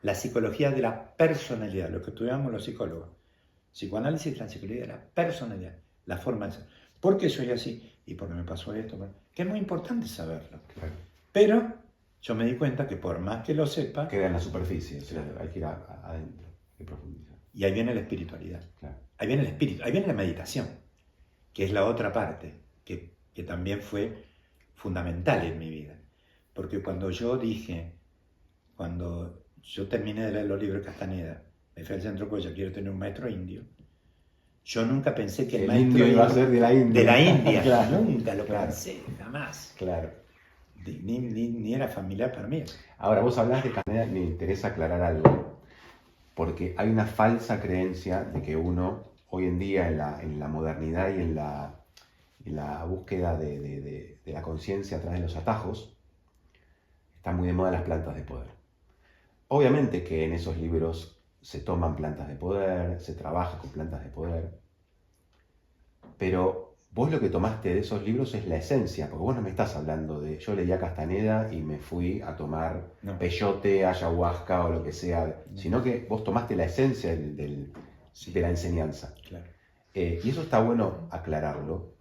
La psicología de la personalidad, lo que estudiamos los psicólogos. Psicoanálisis, la psicología de la personalidad, la forma de ser. ¿Por qué soy así? Y porque me pasó esto, que es muy importante saberlo. Claro. Pero yo me di cuenta que por más que lo sepa... Queda en la superficie, o sea, hay que ir adentro, hay que profundizar. Y ahí viene la espiritualidad. Claro. Ahí viene el espíritu, ahí viene la meditación, que es la otra parte, que también fue fundamental en mi vida. Porque cuando yo terminé de leer los libros de Castaneda, me fui al centro Coya, quiero tener un maestro indio, yo nunca pensé que el maestro indio iba a ser de la India. De la India, Claro. nunca lo Claro. pensé, jamás. Claro. Ni era familiar para mí. Ahora, vos hablas de Castaneda, me interesa aclarar algo, porque hay una falsa creencia de que uno, hoy en día, en la modernidad y en la búsqueda de la conciencia a través de los atajos, están muy de moda las plantas de poder. Obviamente que en esos libros se toman plantas de poder, se trabaja con plantas de poder, pero vos lo que tomaste de esos libros es la esencia, porque vos no me estás hablando de, yo leía Castaneda y me fui a tomar peyote, ayahuasca o lo que sea, sino que vos tomaste la esencia de la enseñanza. Claro. Y eso está bueno aclararlo,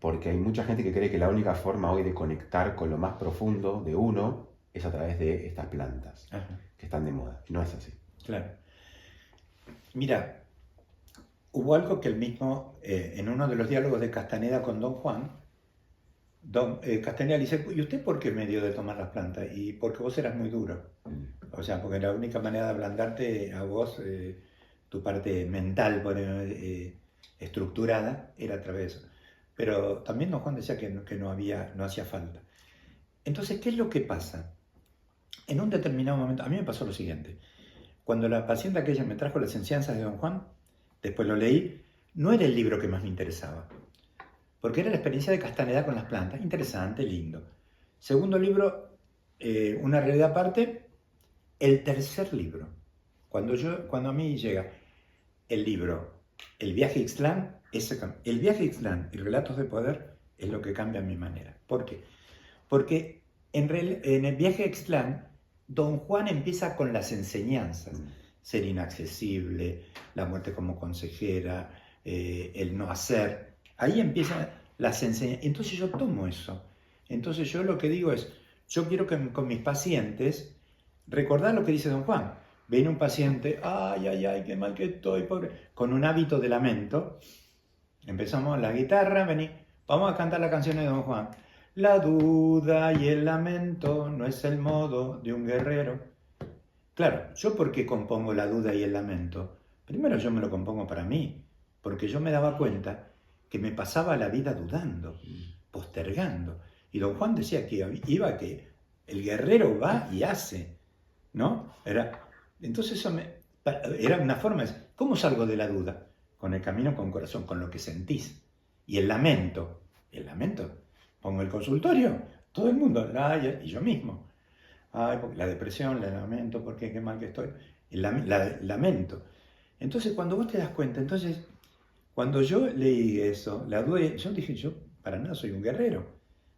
porque hay mucha gente que cree que la única forma hoy de conectar con lo más profundo de uno es a través de estas plantas. Ajá. Que están de moda. No es así. Claro. Mira, hubo algo que él mismo, en uno de los diálogos de Castaneda con Don Juan, Castaneda le dice, ¿y usted por qué me dio de tomar las plantas? Y porque vos eras muy duro. O sea, porque la única manera de ablandarte a vos, tu parte mental estructurada, era a través de eso. Pero también Don Juan decía que no hacía falta. Entonces, ¿qué es lo que pasa? En un determinado momento, a mí me pasó lo siguiente. Cuando la paciente aquella me trajo las enseñanzas de Don Juan, después lo leí, no era el libro que más me interesaba, porque era la experiencia de Castaneda con las plantas, interesante, lindo. Segundo libro, una realidad aparte. El tercer libro, cuando a mí llega el libro, El viaje a Ixtlán, el viaje a Ixtlán y Relatos de Poder es lo que cambia mi manera. ¿Por qué? Porque en el viaje a Ixtlán, Don Juan empieza con las enseñanzas, ser inaccesible, la muerte como consejera, el no hacer. Ahí empiezan las enseñanzas. Entonces yo tomo eso. Entonces yo lo que digo es, yo quiero que con mis pacientes recordar lo que dice Don Juan. Viene un paciente, ay, qué mal que estoy, pobre, con un hábito de lamento. Empezamos la guitarra, vení, vamos a cantar la canción de Don Juan. La duda y el lamento no es el modo de un guerrero. Claro, ¿yo por qué compongo la duda y el lamento? Primero yo me lo compongo para mí, porque yo me daba cuenta que me pasaba la vida dudando, postergando. Y Don Juan decía que que el guerrero va y hace, ¿no? Entonces eso era una forma de, ¿cómo salgo de la duda? Con el camino, con corazón, con lo que sentís. Y el lamento, pongo el consultorio, todo el mundo, y yo mismo. Porque la depresión, el lamento, porque qué mal que estoy. El lamento. Entonces, cuando vos te das cuenta, cuando yo leí eso, la duda, yo dije, yo para nada soy un guerrero.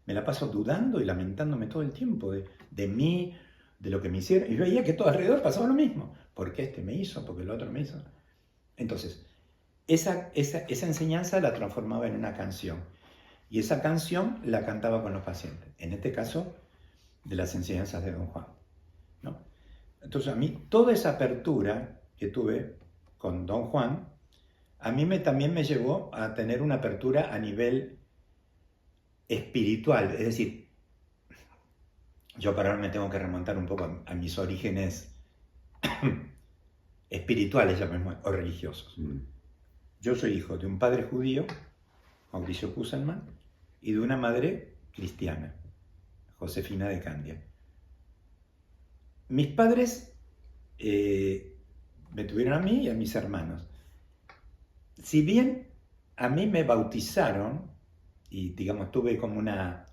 Me la paso dudando y lamentándome todo el tiempo de mí, de lo que me hicieron. Y veía que todo alrededor pasaba lo mismo. Porque este me hizo, porque el otro me hizo. Entonces, esa enseñanza la transformaba en una canción. Y esa canción la cantaba con los pacientes. En este caso, de las enseñanzas de Don Juan, ¿no? Entonces, a mí, toda esa apertura que tuve con Don Juan, a mí también me llevó a tener una apertura a nivel espiritual, es decir, yo para ahora me tengo que remontar un poco a mis orígenes espirituales, llamémoslo, o religiosos. Yo soy hijo de un padre judío, Mauricio Kuselman, y de una madre cristiana, Josefina de Candia. Mis padres me tuvieron a mí y a mis hermanos. Si bien a mí me bautizaron, y digamos tuve como una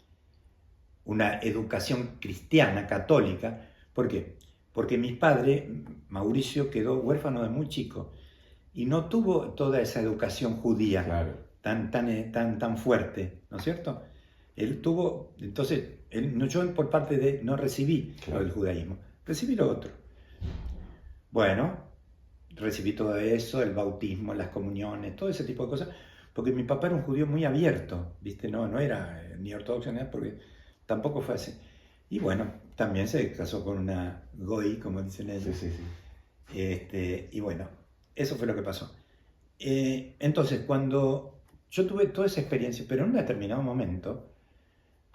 educación cristiana, católica, ¿por qué? Porque mi padre, Mauricio, quedó huérfano de muy chico y no tuvo toda esa educación judía, claro, tan fuerte, ¿no es cierto? Él tuvo, entonces, yo por parte de no recibí lo del judaísmo, recibí lo otro. Bueno, recibí todo eso, el bautismo, las comuniones, todo ese tipo de cosas, porque mi papá era un judío muy abierto, ¿viste? No era ni ortodoxo ni nada, porque tampoco fue así. Y bueno, también se casó con una goy, como dicen ellos. Sí. Y bueno, eso fue lo que pasó. Entonces, cuando yo tuve toda esa experiencia, pero en un determinado momento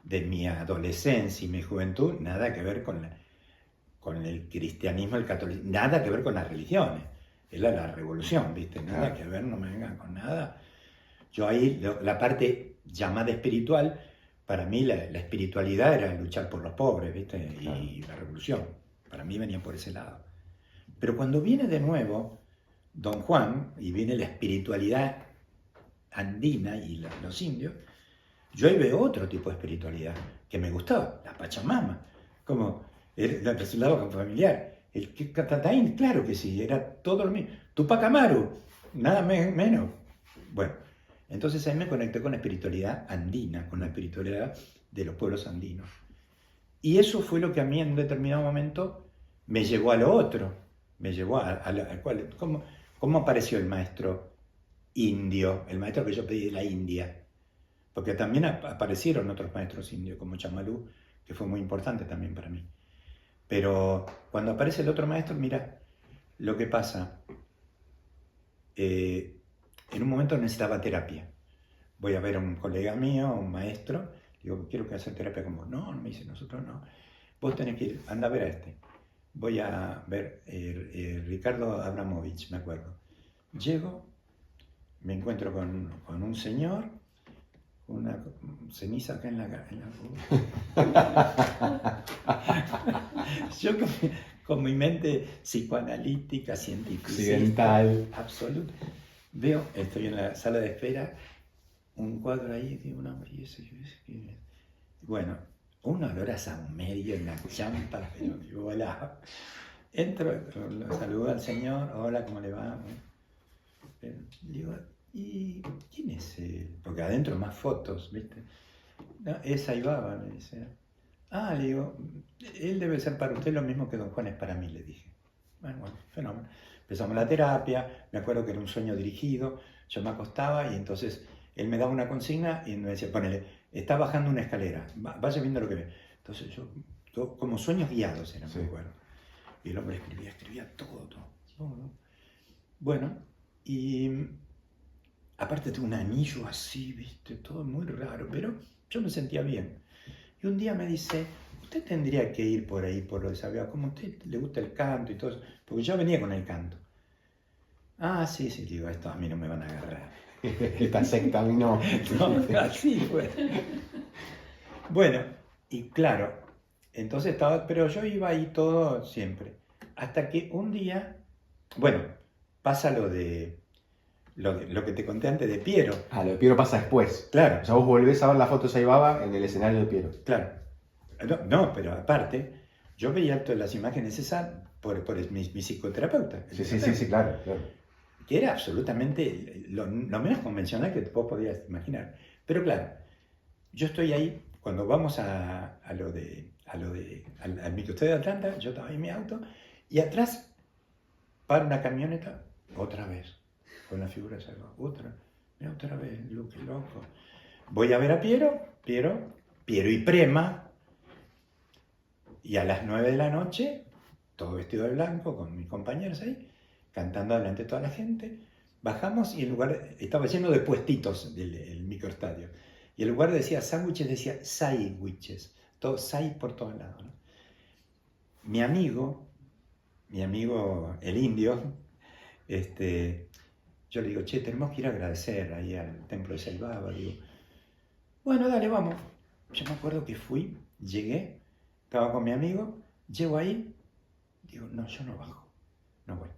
de mi adolescencia y mi juventud, nada que ver con el cristianismo, el catolicismo, nada que ver con las religiones. Era la revolución, ¿viste? Nada que ver, no me vengan con nada. Yo ahí, la parte llamada espiritual, para mí la espiritualidad era luchar por los pobres, ¿viste? Y la revolución. Para mí venía por ese lado. Pero cuando viene de nuevo Don Juan y viene la espiritualidad andina y los indios, yo ahí veo otro tipo de espiritualidad que me gustaba, la Pachamama, como el lado familiar. El Catataín, claro que sí, era todo lo mismo. Tupac Amaru, nada menos. Bueno, entonces ahí me conecté con la espiritualidad andina, con la espiritualidad de los pueblos andinos. Y eso fue lo que a mí en un determinado momento me llevó a lo otro, me llevó ¿cómo apareció el maestro indio, el maestro que yo pedí de la India? Porque también aparecieron otros maestros indios, como Chamalú, que fue muy importante también para mí. Pero cuando aparece el otro maestro, mira, lo que pasa, en un momento necesitaba terapia. Voy a ver a un colega mío, un maestro, digo, quiero que hacer terapia con vos. No, me dice, nosotros no. Vos tenés que ir, anda a ver a este. Voy a ver Ricardo Abramovich, me acuerdo. Llego, me encuentro con un señor, una ceniza acá en la Yo con mi mente psicoanalítica, científica, occidental, absoluta, veo, estoy en la sala de espera, un cuadro ahí de un hombre y eso, bueno, un olor a saumerio en la champa, pero digo, hola. Entro, lo saludo al señor, hola, ¿cómo le va? Digo, ¿y quién es él? Porque adentro más fotos, ¿viste? No, es Aibaba, me dice. Ah, le digo, él debe ser para usted lo mismo que Don Juan es para mí, le dije. Bueno, fenómeno. Empezamos la terapia, me acuerdo que era un sueño dirigido, yo me acostaba y entonces él me daba una consigna y me decía, ponele, está bajando una escalera, vaya viendo lo que ve. Entonces yo, como sueños guiados eran, me acuerdo. Y el hombre escribía todo. Bueno, y aparte tuve un anillo así, ¿viste? Todo muy raro, pero yo me sentía bien. Y un día me dice, usted tendría que ir por ahí, por lo de Sabiá, como a usted le gusta el canto y todo eso, porque yo venía con el canto. Ah, sí, digo, esto a mí no me van a agarrar. Esta secta a mí no. No, así fue. Bueno, y claro, entonces pero yo iba ahí todo siempre. Hasta que un día, bueno, pasa lo que te conté antes de Piero. Ah, lo de Piero pasa después. Claro. O sea, vos volvés a ver las fotos de Aibaba en el escenario de Piero. Claro. No, pero aparte, yo veía todas las imágenes esas por mi psicoterapeuta. Sí, claro. Que era absolutamente lo menos convencional que vos podías imaginar. Pero claro, yo estoy ahí, cuando vamos al microestadio de Atlanta, yo estaba en mi auto, y atrás para una camioneta, otra vez, con la figura de Salvador, otra vez, qué loco. Voy a ver a Piero y Prema, y a las 9 de la noche, todo vestido de blanco, con mis compañeros ahí, cantando delante de toda la gente, bajamos y el lugar estaba lleno de puestitos del microestadio. Y en lugar decía sándwiches, decía sándwiches. Todo sai por todos lados, ¿no? Mi amigo el indio, yo le digo, che, tenemos que ir a agradecer ahí al templo de Saibaba. Digo, bueno, dale, vamos. Yo me acuerdo que fui, llegué, estaba con mi amigo, llego ahí, digo, no, yo no bajo, no voy.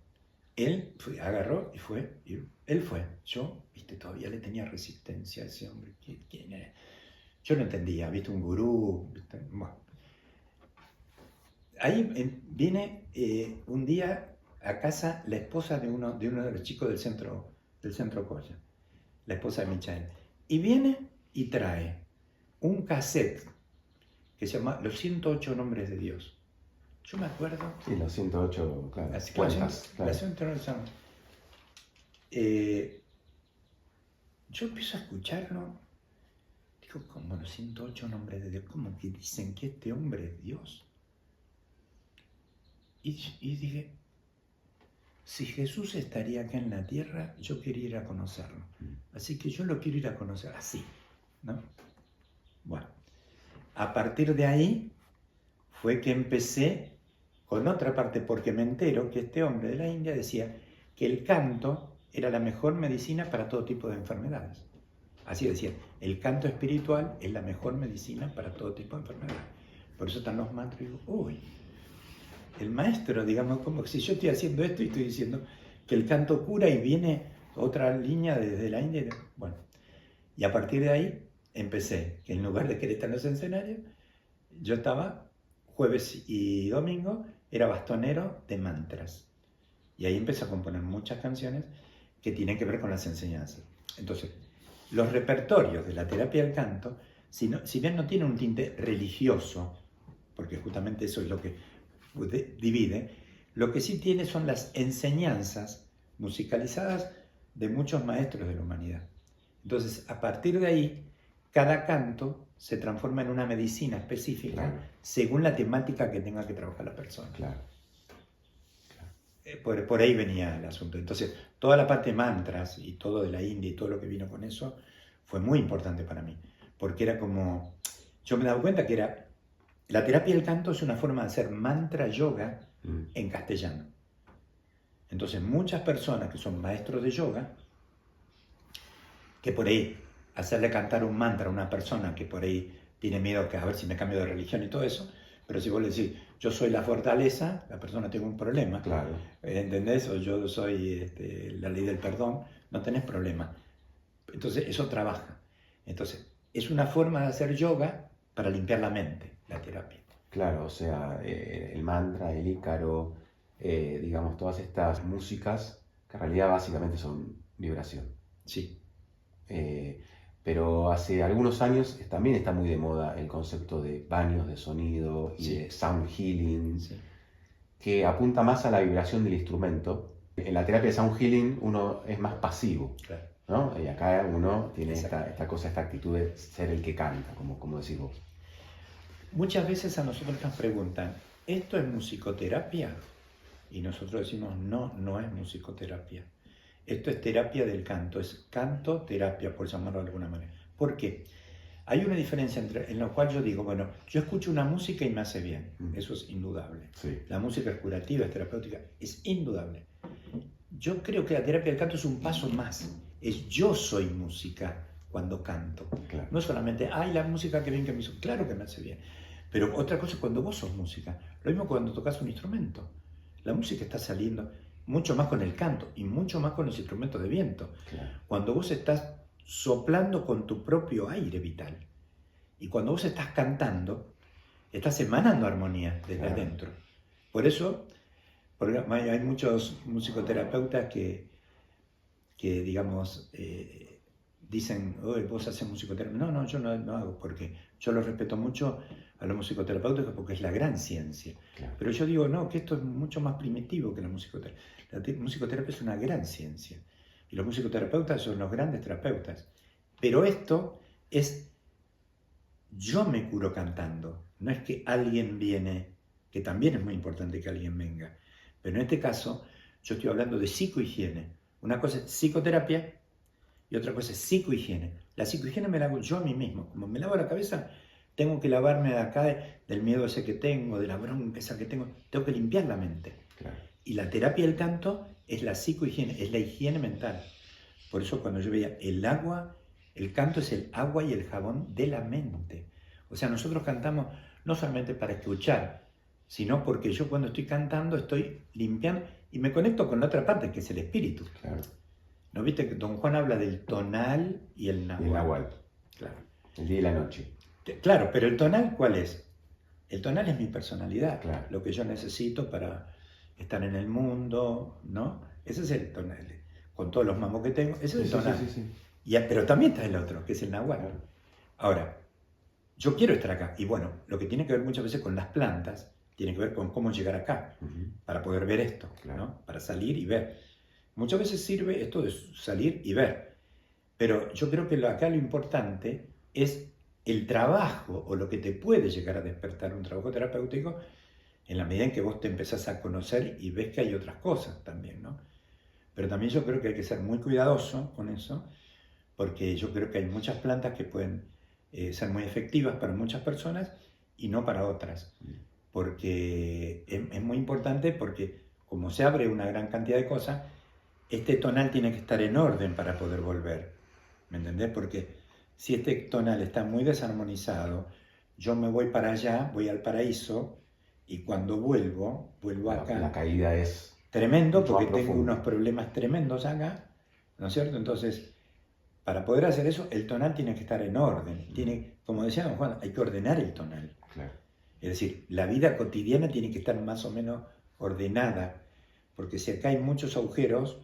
Él agarró y fue, él fue. Yo, todavía le tenía resistencia a ese hombre. ¿Quién era? Yo no entendía, un gurú. Bueno. Ahí viene un día a casa la esposa de uno de los chicos del centro Coya, la esposa de Michael. Y viene y trae un cassette que se llama Los 108 Nombres de Dios. Yo me acuerdo... Sí, los 108, claro. Así que cuentas, claro. Yo empiezo a escucharlo, digo, como los 108 nombres de Dios, como que dicen que este hombre es Dios. Y dije, si Jesús estaría acá en la tierra, yo quería ir a conocerlo. Así que yo lo quiero ir a conocer así, ¿no? Bueno, a partir de ahí fue que empecé con otra parte, porque me entero que este hombre de la India decía que el canto era la mejor medicina para todo tipo de enfermedades. Así decía, el canto espiritual es la mejor medicina para todo tipo de enfermedades. Por eso están los mantras y digo, uy, el maestro, digamos, como si yo estoy haciendo esto y estoy diciendo que el canto cura y viene otra línea desde la India. Bueno, y a partir de ahí empecé, que en lugar de querer estar en los escenarios, yo estaba jueves y domingo, era bastonero de mantras. Y ahí empecé a componer muchas canciones que tienen que ver con las enseñanzas. Entonces, los repertorios de la terapia del canto, si bien no tienen un tinte religioso, porque justamente eso es lo que divide, lo que sí tiene son las enseñanzas musicalizadas de muchos maestros de la humanidad. Entonces, a partir de ahí, cada canto se transforma en una medicina específica, claro, según la temática que tenga que trabajar la persona. Claro. Por ahí venía el asunto. Entonces, toda la parte de mantras y todo de la India y todo lo que vino con eso fue muy importante para mí, porque era como, yo me daba cuenta que la terapia del canto es una forma de hacer mantra yoga en castellano. Entonces, muchas personas que son maestros de yoga, que por ahí hacerle cantar un mantra a una persona que por ahí tiene miedo que a ver si me cambio de religión y todo eso, pero si vos le decís, yo soy la fortaleza, la persona tiene un problema, claro, ¿entendés? O yo soy la ley del perdón, no tenés problema. Entonces eso trabaja. Entonces es una forma de hacer yoga para limpiar la mente, la terapia. Claro, o sea, el mantra, el ícaro, digamos, todas estas músicas que en realidad básicamente son vibración. Sí. Pero hace algunos años también está muy de moda el concepto de baños de sonido y de sound healing, que apunta más a la vibración del instrumento. En la terapia de sound healing uno es más pasivo, claro, ¿no? Y acá uno tiene esta actitud de ser el que canta, como decís vos. Muchas veces a nosotros nos preguntan, ¿esto es musicoterapia? Y nosotros decimos, no, no es musicoterapia. Esto es terapia del canto, es canto-terapia, por llamarlo de alguna manera. ¿Por qué? Hay una diferencia en la cual yo digo, bueno, yo escucho una música y me hace bien, eso es indudable. Sí. La música es curativa, es terapéutica, es indudable. Yo creo que la terapia del canto es un paso más, es yo soy música cuando canto. Claro. No solamente, ay, la música que bien que me hizo, claro que me hace bien, pero otra cosa es cuando vos sos música, lo mismo cuando tocas un instrumento. La música está saliendo mucho más con el canto y mucho más con los instrumentos de viento. Claro. Cuando vos estás soplando con tu propio aire vital y cuando vos estás cantando, estás emanando armonía desde adentro. Por eso, hay muchos musicoterapeutas que digamos, dicen, oye, vos haces musicoterapia. No, yo no hago, porque yo lo respeto mucho a los musicoterapeutas porque es la gran ciencia. Claro. Pero yo digo, no, que esto es mucho más primitivo que la musicoterapia. La musicoterapia es una gran ciencia. Y los musicoterapeutas son los grandes terapeutas. Pero esto es, yo me curo cantando. No es que alguien viene, que también es muy importante que alguien venga. Pero en este caso, yo estoy hablando de psicohigiene. Una cosa es psicoterapia y otra cosa es psicohigiene. La psicohigiene me la hago yo a mí mismo. Como me lavo la cabeza, tengo que lavarme de acá del miedo ese que tengo, de la bronca esa que tengo que limpiar la mente. Claro. Y la terapia del canto es la psicohigiene, es la higiene mental. Por eso cuando yo veía el agua, el canto es el agua y el jabón de la mente. O sea, nosotros cantamos no solamente para escuchar, sino porque yo cuando estoy cantando estoy limpiando y me conecto con la otra parte, que es el espíritu. Claro. ¿No viste que Don Juan habla del tonal y el nahual? El nahual. Claro. El día y la noche. Claro, pero el tonal, ¿cuál es? El tonal es mi personalidad, Claro. lo que yo necesito para estar en el mundo, ¿no? Ese es el tonal. Con todos los mamos que tengo, ese es el tonal. Sí. Pero también está el otro, que es el nahual. Claro. Ahora, yo quiero estar acá. Y bueno, lo que tiene que ver muchas veces con las plantas, tiene que ver con cómo llegar acá, para poder ver esto, Claro. ¿no? Para salir y ver. Muchas veces sirve esto de salir y ver. Pero yo creo que acá lo importante es el trabajo o lo que te puede llegar a despertar un trabajo terapéutico en la medida en que vos te empezás a conocer y ves que hay otras cosas también, ¿no? Pero también yo creo que hay que ser muy cuidadoso con eso, porque yo creo que hay muchas plantas que pueden ser muy efectivas para muchas personas y no para otras. Porque es muy importante porque como se abre una gran cantidad de cosas, este tonal tiene que estar en orden para poder volver. ¿Me entendés? Porque si este tonal está muy desarmonizado, yo me voy para allá, voy al paraíso, y cuando vuelvo acá. La caída es tremendo, porque más tengo profundo. unos problemas tremendos acá, ¿no es cierto? Entonces, para poder hacer eso, el tonal tiene que estar en orden. Como decía don Juan, hay que ordenar el tonal. Claro. Es decir, la vida cotidiana tiene que estar más o menos ordenada, porque si acá hay muchos agujeros,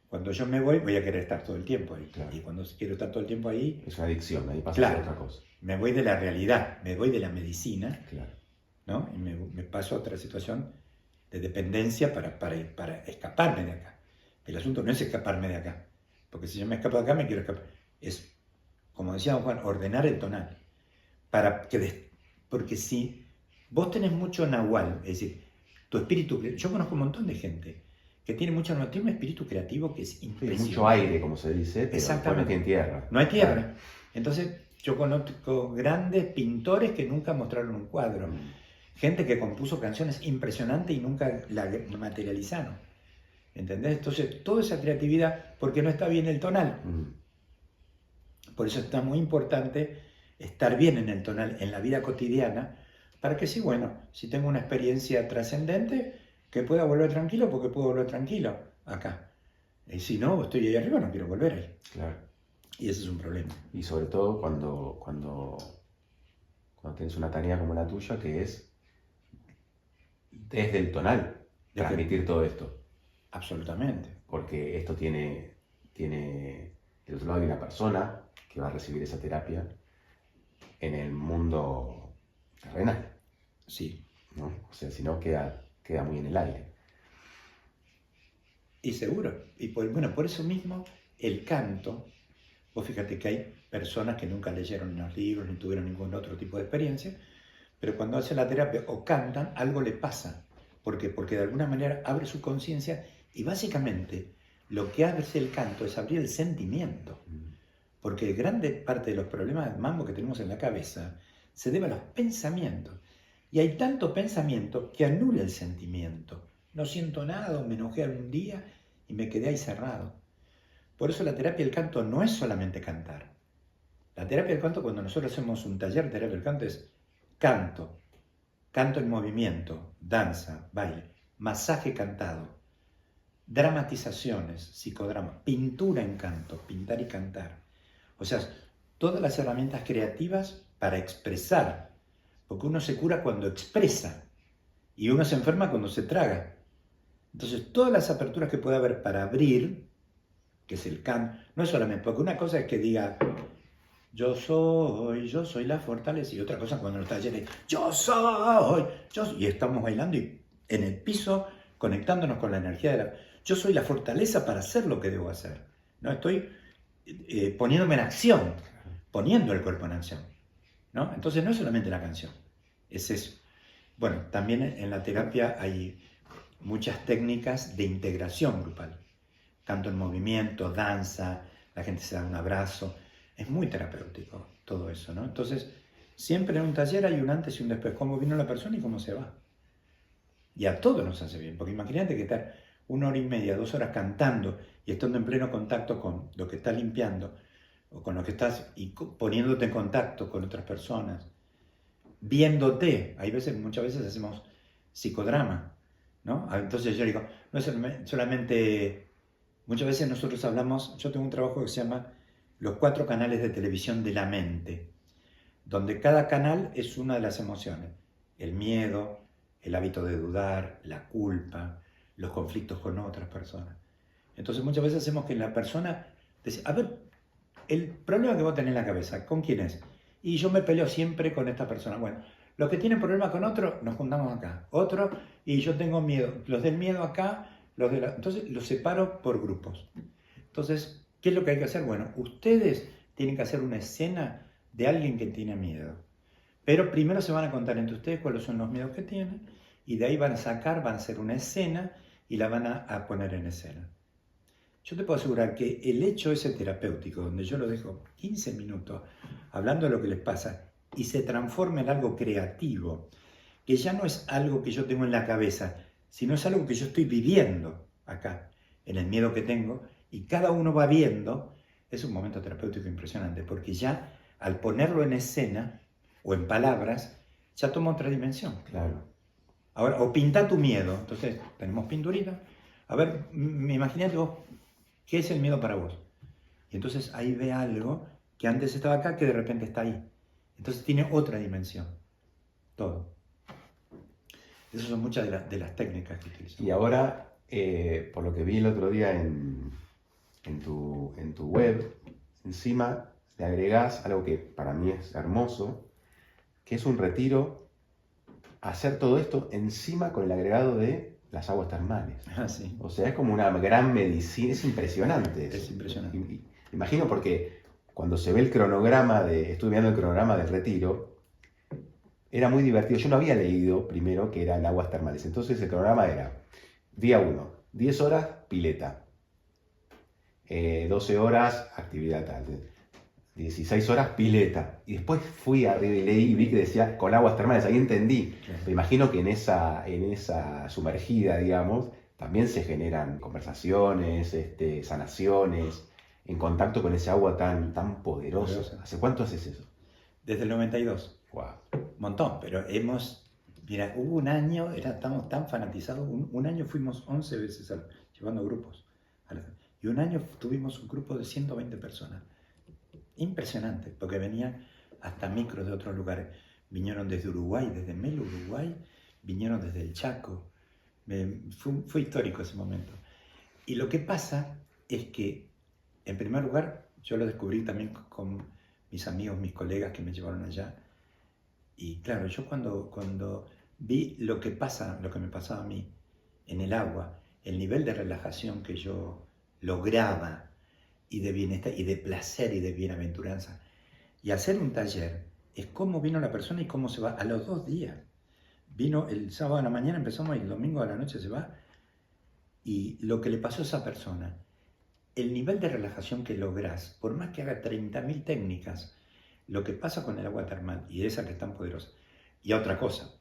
cuando yo me voy a querer estar todo el tiempo ahí. Claro. Y cuando quiero estar todo el tiempo ahí, Es una adicción, ahí pasa Claro. otra cosa. me voy de la realidad, me voy de la medicina, Claro. ¿no? Y me paso a otra situación de dependencia para escaparme de acá. El asunto no es escaparme de acá, porque si yo me escapo de acá, me quiero escapar. Es, como decía don Juan, ordenar el tonal. Porque si vos tenés mucho nahual, es decir, tu espíritu, yo conozco un montón de gente que tiene tiene un espíritu creativo que es Sí, impresionante. mucho aire, como se dice, pero Exactamente. no tiene tierra. No hay tierra. Claro. Entonces, yo conozco grandes pintores que nunca mostraron un cuadro. Gente que compuso canciones impresionantes y nunca la materializaron. ¿Entendés? Entonces, toda esa creatividad, porque no está bien el tonal. Por eso está muy importante estar bien en el tonal, en la vida cotidiana, para que si tengo una experiencia trascendente, que pueda volver tranquilo, porque puedo volver tranquilo acá. Y si no, estoy ahí arriba, no quiero volver ahí. Claro. Y ese es un problema. Y sobre todo cuando tienes una tarea como la tuya, que es desde el tonal transmitir todo esto. Absolutamente. Porque esto tiene del otro lado hay una persona que va a recibir esa terapia en el mundo terrenal. Sí. ¿No? O sea, si no queda muy en el aire. Y seguro. Y por eso mismo el canto, vos fíjate que hay personas que nunca leyeron los libros ni tuvieron ningún otro tipo de experiencia, pero cuando hacen la terapia o cantan, algo le pasa. ¿Por qué? Porque de alguna manera abre su conciencia y básicamente lo que hace el canto es abrir el sentimiento. Porque grande parte de los problemas de mambo que tenemos en la cabeza se debe a los pensamientos. Y hay tanto pensamiento que anula el sentimiento. No siento nada, o me enojé algún día y me quedé ahí cerrado. Por eso la terapia del canto no es solamente cantar. La terapia del canto, cuando nosotros hacemos un taller de terapia del canto, es canto en movimiento, danza, baile, masaje cantado, dramatizaciones, psicodrama, pintura en canto, pintar y cantar. O sea, todas las herramientas creativas para expresar. Porque uno se cura cuando expresa y uno se enferma cuando se traga. Entonces, todas las aperturas que puede haber para abrir, que es el canto, no es solamente, porque una cosa es que diga, yo soy la fortaleza, y otra cosa cuando lo está lleno, y estamos bailando y en el piso conectándonos con la energía yo soy la fortaleza para hacer lo que debo hacer. No estoy poniéndome en acción, poniendo el cuerpo en acción. ¿No? Entonces no es solamente la canción, es eso. Bueno, también en la terapia hay muchas técnicas de integración grupal. Canto en movimiento, danza, la gente se da un abrazo. Es muy terapéutico todo eso, ¿no? Entonces, siempre en un taller hay un antes y un después, cómo vino la persona y cómo se va. Y a todos nos hace bien, porque imagínate que estar 1 hora y media, 2 horas cantando y estando en pleno contacto con lo que estás limpiando, o con lo que estás, y poniéndote en contacto con otras personas, viéndote. Muchas veces hacemos psicodrama, ¿no? Entonces yo digo, no es solamente, muchas veces nosotros hablamos, yo tengo un trabajo que se llama los 4 canales de televisión de la mente, donde cada canal es una de las emociones, el miedo, el hábito de dudar, la culpa, los conflictos con otras personas. Entonces muchas veces hacemos que la persona dice, a ver, el problema que vos tenés en la cabeza, ¿con quién es? Y yo me peleo siempre con esta persona. Bueno, los que tienen problemas con otro, nos juntamos acá. Otro, y yo tengo miedo. Los del miedo acá, entonces los separo por grupos. Entonces, ¿qué es lo que hay que hacer? Bueno, ustedes tienen que hacer una escena de alguien que tiene miedo. Pero primero se van a contar entre ustedes cuáles son los miedos que tienen, y de ahí van a hacer una escena y la van a poner en escena. Yo te puedo asegurar que el hecho ese terapéutico, donde yo lo dejo 15 minutos hablando de lo que les pasa y se transforma en algo creativo, que ya no es algo que yo tengo en la cabeza, sino es algo que yo estoy viviendo acá, en el miedo que tengo, y cada uno va viendo, es un momento terapéutico impresionante, porque ya al ponerlo en escena o en palabras, ya toma otra dimensión. Claro. Ahora, o pinta tu miedo. Entonces, tenemos pinturita. A ver, imagínate vos, ¿qué es el miedo para vos? Y entonces ahí ve algo que antes estaba acá, que de repente está ahí. Entonces tiene otra dimensión. Todo. Esas son muchas de las técnicas que utilizamos. Y ahora, por lo que vi el otro día en tu web, encima le agregás algo que para mí es hermoso, que es un retiro, hacer todo esto encima con el agregado de las aguas termales. Ah, sí. O sea, es como una gran medicina, es impresionante eso. Es impresionante. Imagino porque cuando se ve estuve viendo el cronograma del retiro, era muy divertido. Yo no había leído primero que eran aguas termales. Entonces el cronograma era, día 1, 10 horas pileta, 12 horas actividad tal, 16 horas pileta. Y después fui arriba y leí y vi que decía con aguas termales, ahí entendí. Claro. Me imagino que en esa sumergida, digamos, también se generan conversaciones, sanaciones, en contacto con ese agua tan poderosa. ¿Hace cuánto haces eso? Desde el 92. Wow. Un montón, pero mira, hubo un año, estamos tan fanatizados, un año fuimos 11 veces llevando grupos. Y un año tuvimos un grupo de 120 personas. Impresionante, porque venían hasta micros de otros lugares. Vinieron desde Uruguay, desde Melo, Uruguay, vinieron desde el Chaco. Fue histórico ese momento. Y lo que pasa es que, en primer lugar, yo lo descubrí también con mis amigos, mis colegas que me llevaron allá. Y claro, yo cuando vi lo que me pasaba a mí en el agua, el nivel de relajación que yo lograba, y de bienestar, y de placer, y de bienaventuranza, y hacer un taller, es cómo vino la persona y cómo se va a los 2 días. Vino el sábado a la mañana, empezamos, y el domingo a la noche se va, y lo que le pasó a esa persona, el nivel de relajación que lográs, por más que haga 30.000 técnicas, lo que pasa con el agua termal, y esa que es tan poderosa. Y otra cosa,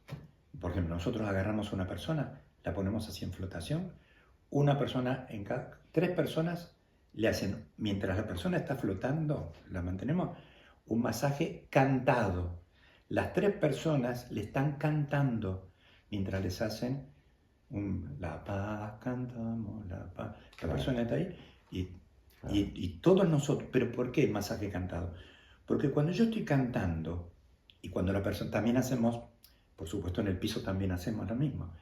por ejemplo, nosotros agarramos a una persona, la ponemos así en flotación, una persona en cada, 3 personas le hacen, mientras la persona está flotando, la mantenemos, un masaje cantado. Las 3 personas le están cantando mientras les hacen la paz, cantamos la paz. La persona está ahí y todos nosotros. ¿Pero por qué el masaje cantado? Porque cuando yo estoy cantando, y cuando la persona, también hacemos, por supuesto en el piso también hacemos lo mismo,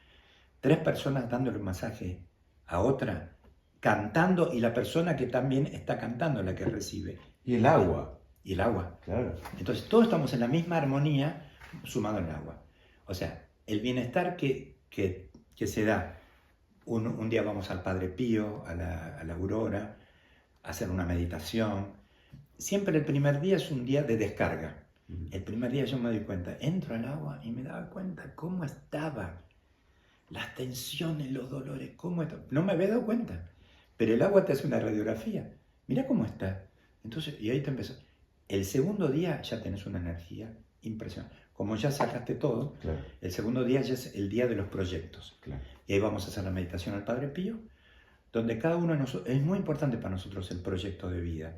3 personas dándole un masaje a otra, cantando, y la persona que también está cantando, la que recibe. Y el agua. Y el agua. Claro. Entonces todos estamos en la misma armonía, sumado en el agua. O sea, el bienestar que se da. Un día vamos al Padre Pío, a la Aurora, a hacer una meditación. Siempre el primer día es un día de descarga. El primer día yo me doy cuenta, entro al agua y me daba cuenta cómo estaba, las tensiones, los dolores, cómo estaba. No me había dado cuenta, pero el agua te hace una radiografía. mirá cómo está. Entonces, y ahí te empezás. El segundo día ya tenés una energía impresionante. Como ya sacaste todo, Claro, el segundo día ya es el día de los proyectos. claro. Y ahí vamos a hacer la meditación al Padre Pío, donde cada uno de nosotros, es muy importante para nosotros el proyecto de vida,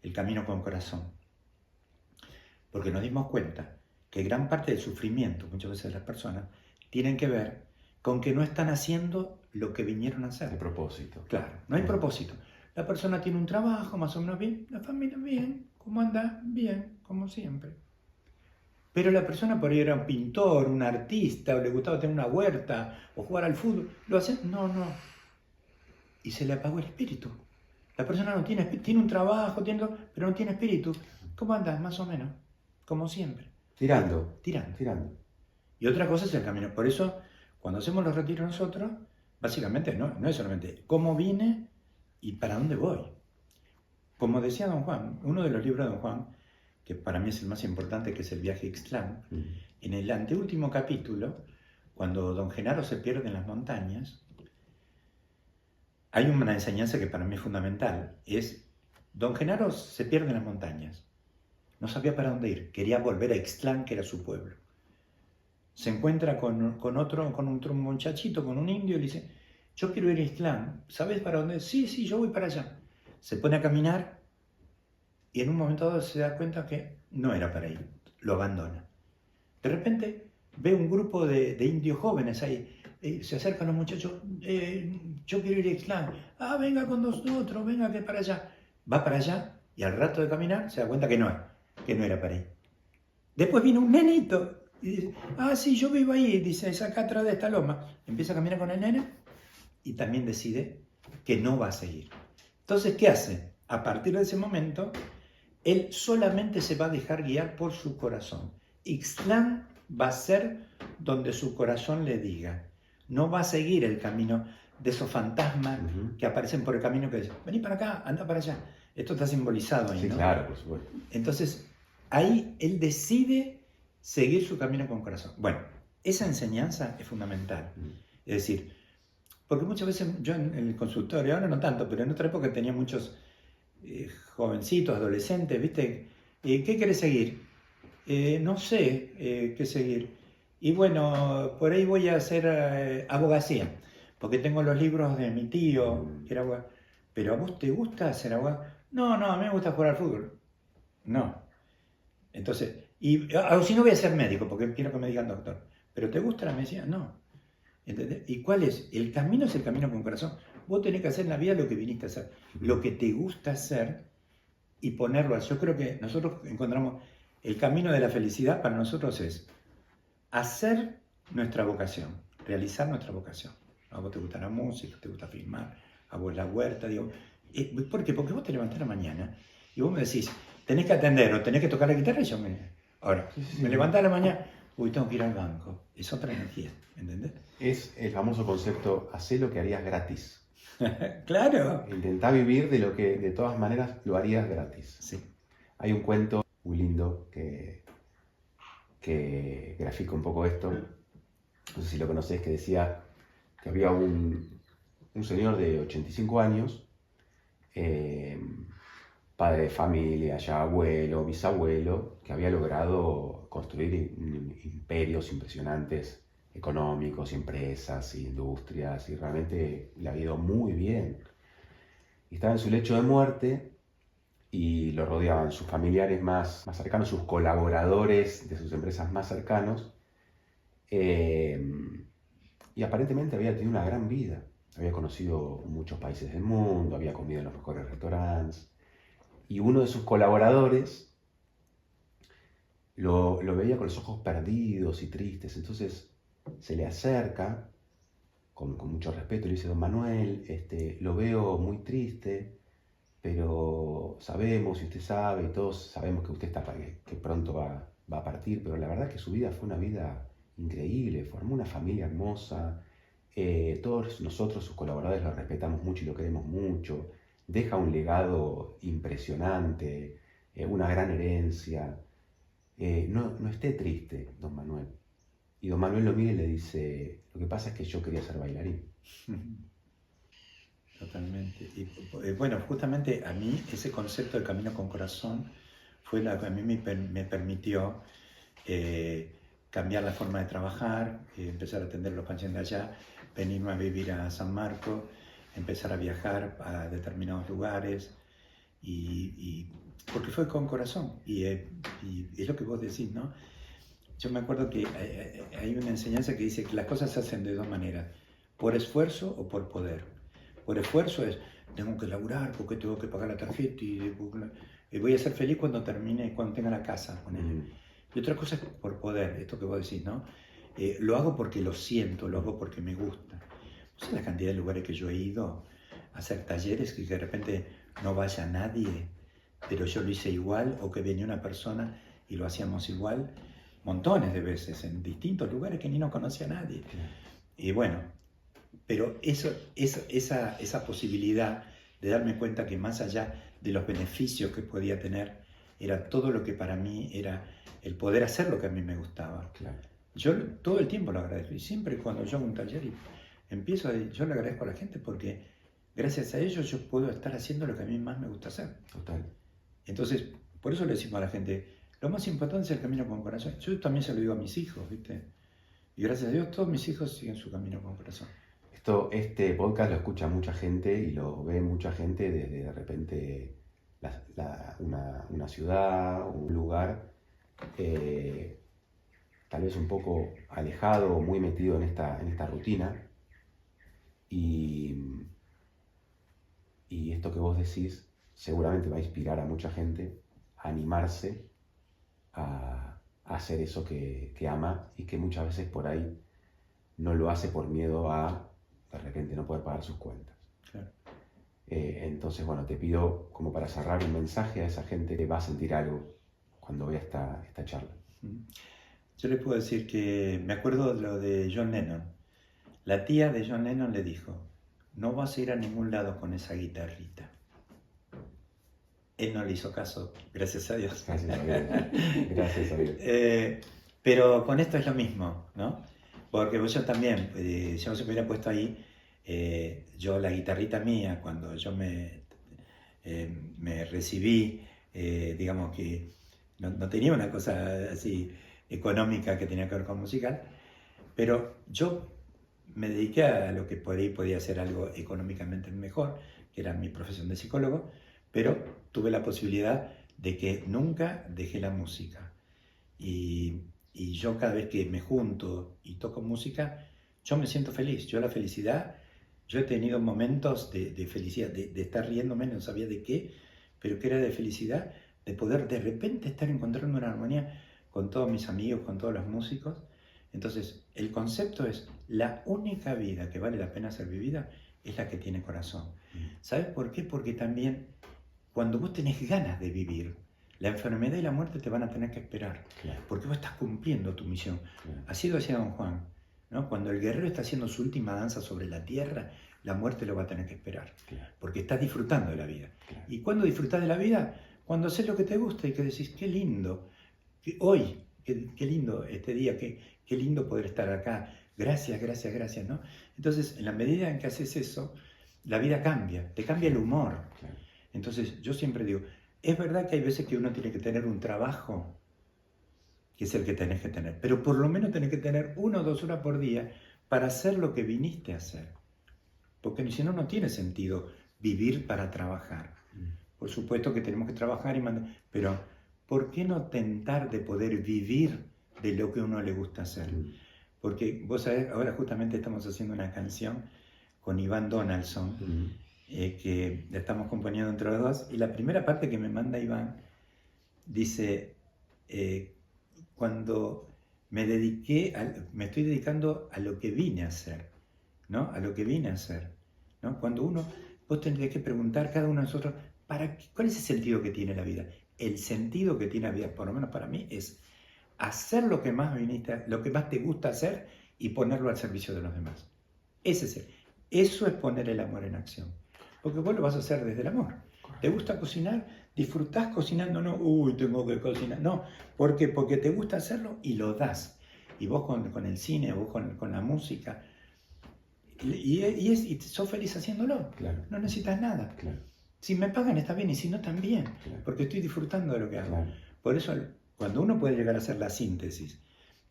el camino con corazón. Porque nos dimos cuenta que gran parte del sufrimiento, muchas veces de las personas, tienen que ver con que no están haciendo lo que vinieron a hacer. De propósito. Claro, no hay propósito. La persona tiene un trabajo más o menos bien, la familia bien, ¿cómo anda? Bien, como siempre. Pero la persona por ahí era un pintor, un artista, o le gustaba tener una huerta, o jugar al fútbol. ¿Lo hace? No, no. Y se le apagó el espíritu. La persona no tiene espíritu, tiene un trabajo, pero no tiene espíritu. ¿Cómo andas? Más o menos, como siempre. Tirando. Tirando. Y otra cosa es el camino. Por eso, cuando hacemos los retiros nosotros, básicamente no es solamente cómo vine y para dónde voy. Como decía Don Juan, uno de los libros de Don Juan, que para mí es el más importante, que es el viaje a Ixtlán, en el anteúltimo capítulo, cuando Don Genaro se pierde en las montañas, hay una enseñanza que para mí es fundamental, es Don Genaro se pierde en las montañas, no sabía para dónde ir, quería volver a Ixtlán, que era su pueblo. Se encuentra con un muchachito, con un indio, y le dice, yo quiero ir a Ixtlán, ¿sabes para dónde? Sí, yo voy para allá. Se pone a caminar y en un momento dado se da cuenta que no era para ir, lo abandona. De repente ve un grupo de indios jóvenes ahí, se acercan los muchachos, yo quiero ir a Ixtlán, venga con nosotros, venga que para allá. Va para allá y al rato de caminar se da cuenta que no era para ir. Después viene un nenito y dice, sí, yo vivo ahí, dice, es acá atrás de esta loma. Empieza a caminar con el nene y también decide que no va a seguir. Entonces, ¿qué hace? A partir de ese momento, él solamente se va a dejar guiar por su corazón. Ixtlán va a ser donde su corazón le diga. No va a seguir el camino de esos fantasmas que aparecen por el camino que dicen, vení para acá, anda para allá. Esto está simbolizado ahí, Sí, ¿no? claro, por supuesto. Entonces, ahí él decide seguir su camino con corazón. Bueno, esa enseñanza es fundamental. Es decir, porque muchas veces yo en el consultorio, ahora no tanto, pero en otra época tenía muchos jovencitos, adolescentes, ¿viste? ¿Qué querés seguir? No sé qué seguir. Y bueno, por ahí voy a hacer abogacía, porque tengo los libros de mi tío, que era abogado. ¿Pero a vos te gusta hacer abogado? No, a mí me gusta jugar al fútbol. No. Entonces, o si no voy a ser médico, porque quiero que me digan doctor. ¿Pero te gusta la medicina? No. ¿Entendés? ¿Y cuál es? El camino es el camino con corazón. Vos tenés que hacer en la vida lo que viniste a hacer, lo que te gusta hacer y ponerlo a... Yo creo que nosotros encontramos el camino de la felicidad para nosotros es hacer nuestra vocación, realizar nuestra vocación. A vos te gusta la música, te gusta filmar, a vos la huerta, digo. ¿Por qué? Porque vos te levantás a la mañana y vos me decís, tenés que atender o tenés que tocar la guitarra y yo Ahora, me levantás a la mañana, tengo que ir al banco. Es otra energía, ¿entendés? Es el famoso concepto, hacé lo que harías gratis. Claro. Intentá vivir de lo que de todas maneras lo harías gratis. Sí. Hay un cuento muy lindo que grafica un poco esto. No sé si lo conocés, que decía que había un señor de 85 años, padre de familia, ya abuelo, bisabuelo, que había logrado construir imperios impresionantes económicos, empresas, industrias, y realmente le ha ido muy bien. Y estaba en su lecho de muerte y lo rodeaban sus familiares más cercanos, sus colaboradores de sus empresas más cercanos, y aparentemente había tenido una gran vida. Había conocido muchos países del mundo, había comido en los mejores restaurantes, y uno de sus colaboradores lo veía con los ojos perdidos y tristes. Entonces se le acerca con mucho respeto y le dice: don Manuel, lo veo muy triste, pero sabemos, y usted sabe, y todos sabemos que usted que pronto va a partir, pero la verdad que su vida fue una vida increíble, formó una familia hermosa, todos nosotros, sus colaboradores, lo respetamos mucho y lo queremos mucho, deja un legado impresionante, una gran herencia, no esté triste, don Manuel. Y don Manuel lo mira y le dice: lo que pasa es que yo quería ser bailarín. Totalmente. Y bueno, justamente a mí ese concepto de camino con corazón fue lo que a mí me permitió cambiar la forma de trabajar, empezar a atender a los pacientes allá, venirme a vivir a San Marcos, empezar a viajar a determinados lugares, porque fue con corazón. Y es lo que vos decís, ¿no? Yo me acuerdo que hay una enseñanza que dice que las cosas se hacen de dos maneras, por esfuerzo o por poder. Por esfuerzo es, tengo que laburar porque tengo que pagar la tarjeta y voy a ser feliz cuando termine, cuando tenga la casa con él. Y otra cosa es por poder, esto que vos decís, ¿no? Lo hago porque lo siento, lo hago porque me gusta. No sé la cantidad de lugares que yo he ido a hacer talleres que de repente no vaya nadie, pero yo lo hice igual, o que venía una persona y lo hacíamos igual, montones de veces, en distintos lugares que ni no conocía a nadie. Y bueno, pero esa posibilidad de darme cuenta que más allá de los beneficios que podía tener, era todo lo que para mí era el poder hacer lo que a mí me gustaba. Claro. Yo todo el tiempo lo agradezco, y siempre cuando yo hago un taller y empiezo, yo le agradezco a la gente porque gracias a ellos yo puedo estar haciendo lo que a mí más me gusta hacer. Total. Entonces, por eso le decimos a la gente, lo más importante es el camino con corazón. Yo también se lo digo a mis hijos, ¿viste? Y gracias a Dios todos mis hijos siguen su camino con corazón. Este podcast lo escucha mucha gente y lo ve mucha gente desde de repente una ciudad, un lugar, tal vez un poco alejado o muy metido en esta rutina. Y esto que vos decís seguramente va a inspirar a mucha gente a animarse a hacer eso que ama y que muchas veces por ahí no lo hace por miedo a de repente no poder pagar sus cuentas. Claro. Entonces, bueno, te pido como para cerrar un mensaje a esa gente que va a sentir algo cuando vea esta charla. Yo les puedo decir que me acuerdo de lo de John Lennon. La tía de John Lennon le dijo, no vas a ir a ningún lado con esa guitarrita. Él no le hizo caso, gracias a Dios. Gracias a Dios. Gracias a Dios. Pero con esto es lo mismo, ¿no? Porque yo también, si no se me hubiera puesto ahí, yo la guitarrita mía, cuando yo me recibí, digamos que no tenía una cosa así económica que tenía que ver con musical, pero yo me dediqué a lo que podía ser algo económicamente mejor, que era mi profesión de psicólogo, pero tuve la posibilidad de que nunca dejé la música. Y yo cada vez que me junto y toco música, yo me siento feliz. Yo la felicidad, yo he tenido momentos de felicidad, de estar riéndome, no sabía de qué, pero que era de felicidad, de poder de repente estar encontrando una armonía con todos mis amigos, con todos los músicos. Entonces, el concepto es, la única vida que vale la pena ser vivida es la que tiene corazón. ¿Sabes por qué? Porque también, cuando vos tenés ganas de vivir, la enfermedad y la muerte te van a tener que esperar, Claro. porque vos estás cumpliendo tu misión. Claro. Así lo decía Don Juan, ¿no? Cuando el guerrero está haciendo su última danza sobre la tierra, la muerte lo va a tener que esperar, Claro. porque estás disfrutando de la vida. Claro. ¿Y cuándo disfrutás de la vida? Cuando haces lo que te gusta y que decís, qué lindo, hoy, qué lindo este día, qué lindo poder estar acá, gracias, gracias, gracias, ¿no? Entonces, en la medida en que haces eso, la vida cambia, te cambia el humor. Claro. Entonces, yo siempre digo, es verdad que hay veces que uno tiene que tener un trabajo, que es el que tenés que tener, pero por lo menos tenés que tener 1 o 2 horas por día para hacer lo que viniste a hacer. Porque si no, no tiene sentido vivir para trabajar. Por supuesto que tenemos que trabajar y mandar, pero ¿por qué no tentar de poder vivir de lo que a uno le gusta hacer? Porque vos sabés, ahora justamente estamos haciendo una canción con Iván Donaldson, que la estamos componiendo entre los dos, y la primera parte que me manda Iván dice, cuando me estoy dedicando a lo que vine a hacer, ¿no? A lo que vine a hacer, ¿no? Cuando vos tendrías que preguntar cada uno de nosotros, ¿cuál es el sentido que tiene la vida? El sentido que tiene la vida, por lo menos para mí, es hacer lo que más te gusta hacer y ponerlo al servicio de los demás. Eso es poner el amor en acción. Porque vos lo vas a hacer desde el amor. ¿Te gusta cocinar? ¿Disfrutás cocinando? No, tengo que cocinar. No, ¿por qué? Porque te gusta hacerlo y lo das. Y vos con el cine, vos con la música, Y sos feliz haciéndolo. Claro. No necesitas nada. Claro. Si me pagan está bien, y si no también, Claro. porque estoy disfrutando de lo que hago. Claro. Por eso, cuando uno puede llegar a hacer la síntesis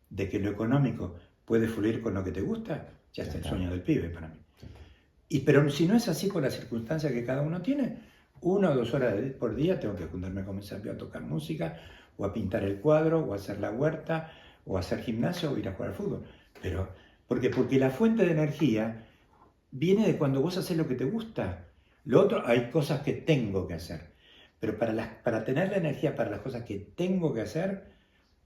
de que lo económico puede fluir con lo que te gusta, ya está el sueño del pibe para mí. Pero si no es así por las circunstancias que cada uno tiene, 1 o 2 horas por día tengo que juntarme con mi sabio a tocar música, o a pintar el cuadro, o a hacer la huerta, o a hacer gimnasio, o ir a jugar al fútbol. Pero, porque la fuente de energía viene de cuando vos haces lo que te gusta. Lo otro, hay cosas que tengo que hacer. Pero para tener la energía para las cosas que tengo que hacer,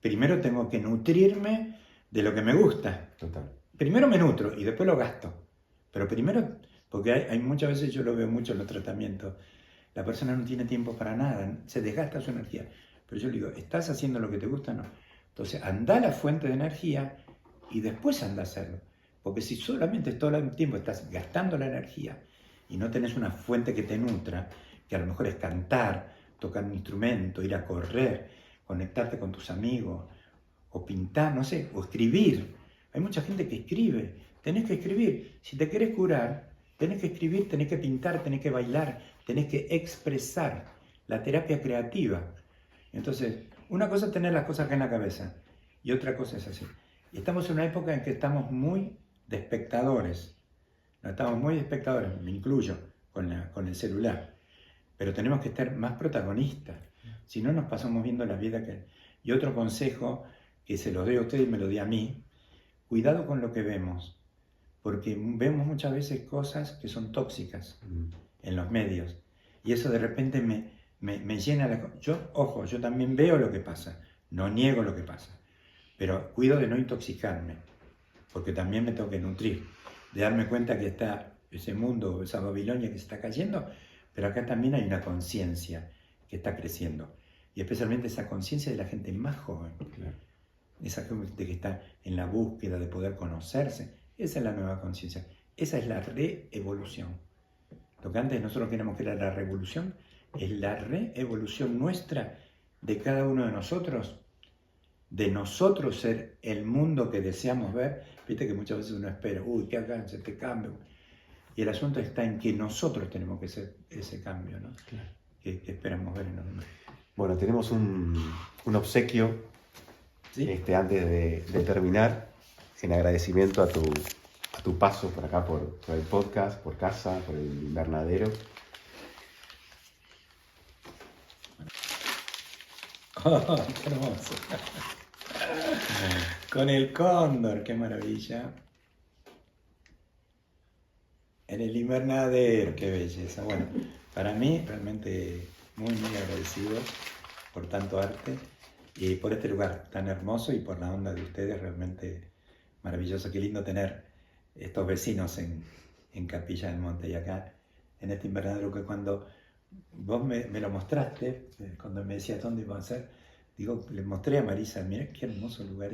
primero tengo que nutrirme de lo que me gusta. Total. Primero me nutro y después lo gasto. Pero primero, porque hay muchas veces, yo lo veo mucho en los tratamientos, la persona no tiene tiempo para nada, se desgasta su energía. Pero yo le digo, ¿estás haciendo lo que te gusta? No. Entonces, anda a la fuente de energía y después anda a hacerlo. Porque si solamente todo el tiempo estás gastando la energía y no tenés una fuente que te nutra, que a lo mejor es cantar, tocar un instrumento, ir a correr, conectarte con tus amigos, o pintar, no sé, o escribir. Hay mucha gente que escribe, tenés que escribir. Si te querés curar, tenés que escribir, tenés que pintar, tenés que bailar, tenés que expresar la terapia creativa. Entonces, una cosa es tener las cosas acá en la cabeza y otra cosa es así. Y estamos en una época en que estamos muy de espectadores. No, estamos muy de espectadores, me incluyo con el celular. Pero tenemos que estar más protagonistas. Si no, nos pasamos viendo la vida que... Y otro consejo que se los doy a ustedes y me lo di a mí, cuidado con lo que vemos. Porque vemos muchas veces cosas que son tóxicas en los medios. Y eso de repente me llena la... Yo también veo lo que pasa, no niego lo que pasa, pero cuido de no intoxicarme, porque también me tengo que nutrir, de darme cuenta que está ese mundo, esa Babilonia que se está cayendo, pero acá también hay una conciencia que está creciendo, y especialmente esa conciencia de la gente más joven, Claro. esa gente que está en la búsqueda de poder conocerse. Esa es la nueva conciencia, esa es la reevolución. Lo que antes nosotros queríamos que era la revolución, es la reevolución nuestra, de cada uno de nosotros ser el mundo que deseamos ver. Viste que muchas veces uno espera, que hagan este cambio. Y el asunto está en que nosotros tenemos que ser ese cambio, ¿no? Claro. Que esperamos ver en los demás. Bueno, tenemos un obsequio, ¿Sí? antes de terminar, en agradecimiento a tu paso por acá, por el podcast, por casa, por el invernadero. Oh, qué hermoso. Con el cóndor, qué maravilla. En el invernadero, qué belleza. Bueno, para mí realmente muy, muy agradecido por tanto arte y por este lugar tan hermoso y por la onda de ustedes, realmente maravilloso. Qué lindo tener estos vecinos en Capilla del Monte y acá en este invernadero, que cuando vos me lo mostraste, cuando me decías dónde iba a ser, digo, le mostré a Marisa, mirá qué hermoso lugar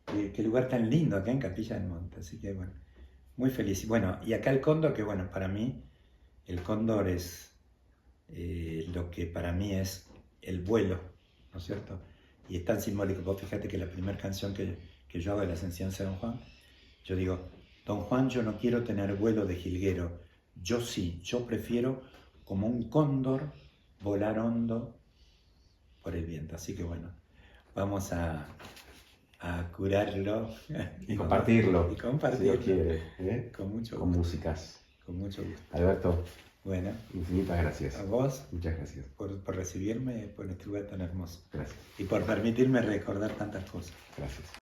qué lugar tan lindo acá en Capilla del Monte. Así que bueno, muy feliz. Bueno, y acá el cóndor, que bueno, para mí el cóndor es lo que para mí es el vuelo, ¿no es cierto? Y es tan simbólico. Vos fíjate que la primera canción que yo hago de la Ascensión de Don Juan, yo digo, Don Juan, yo no quiero tener vuelo de jilguero, yo sí, yo prefiero como un cóndor volar hondo por el viento. Así que bueno, vamos a curarlo Y compartirlo. Y compartirlo. Si Dios quiere, Con mucho con gusto. músicas. Con mucho gusto. Alberto, Bueno, infinitas gracias. a vos Muchas gracias. por recibirme, por este lugar tan hermoso Gracias. y por permitirme recordar tantas cosas. Gracias.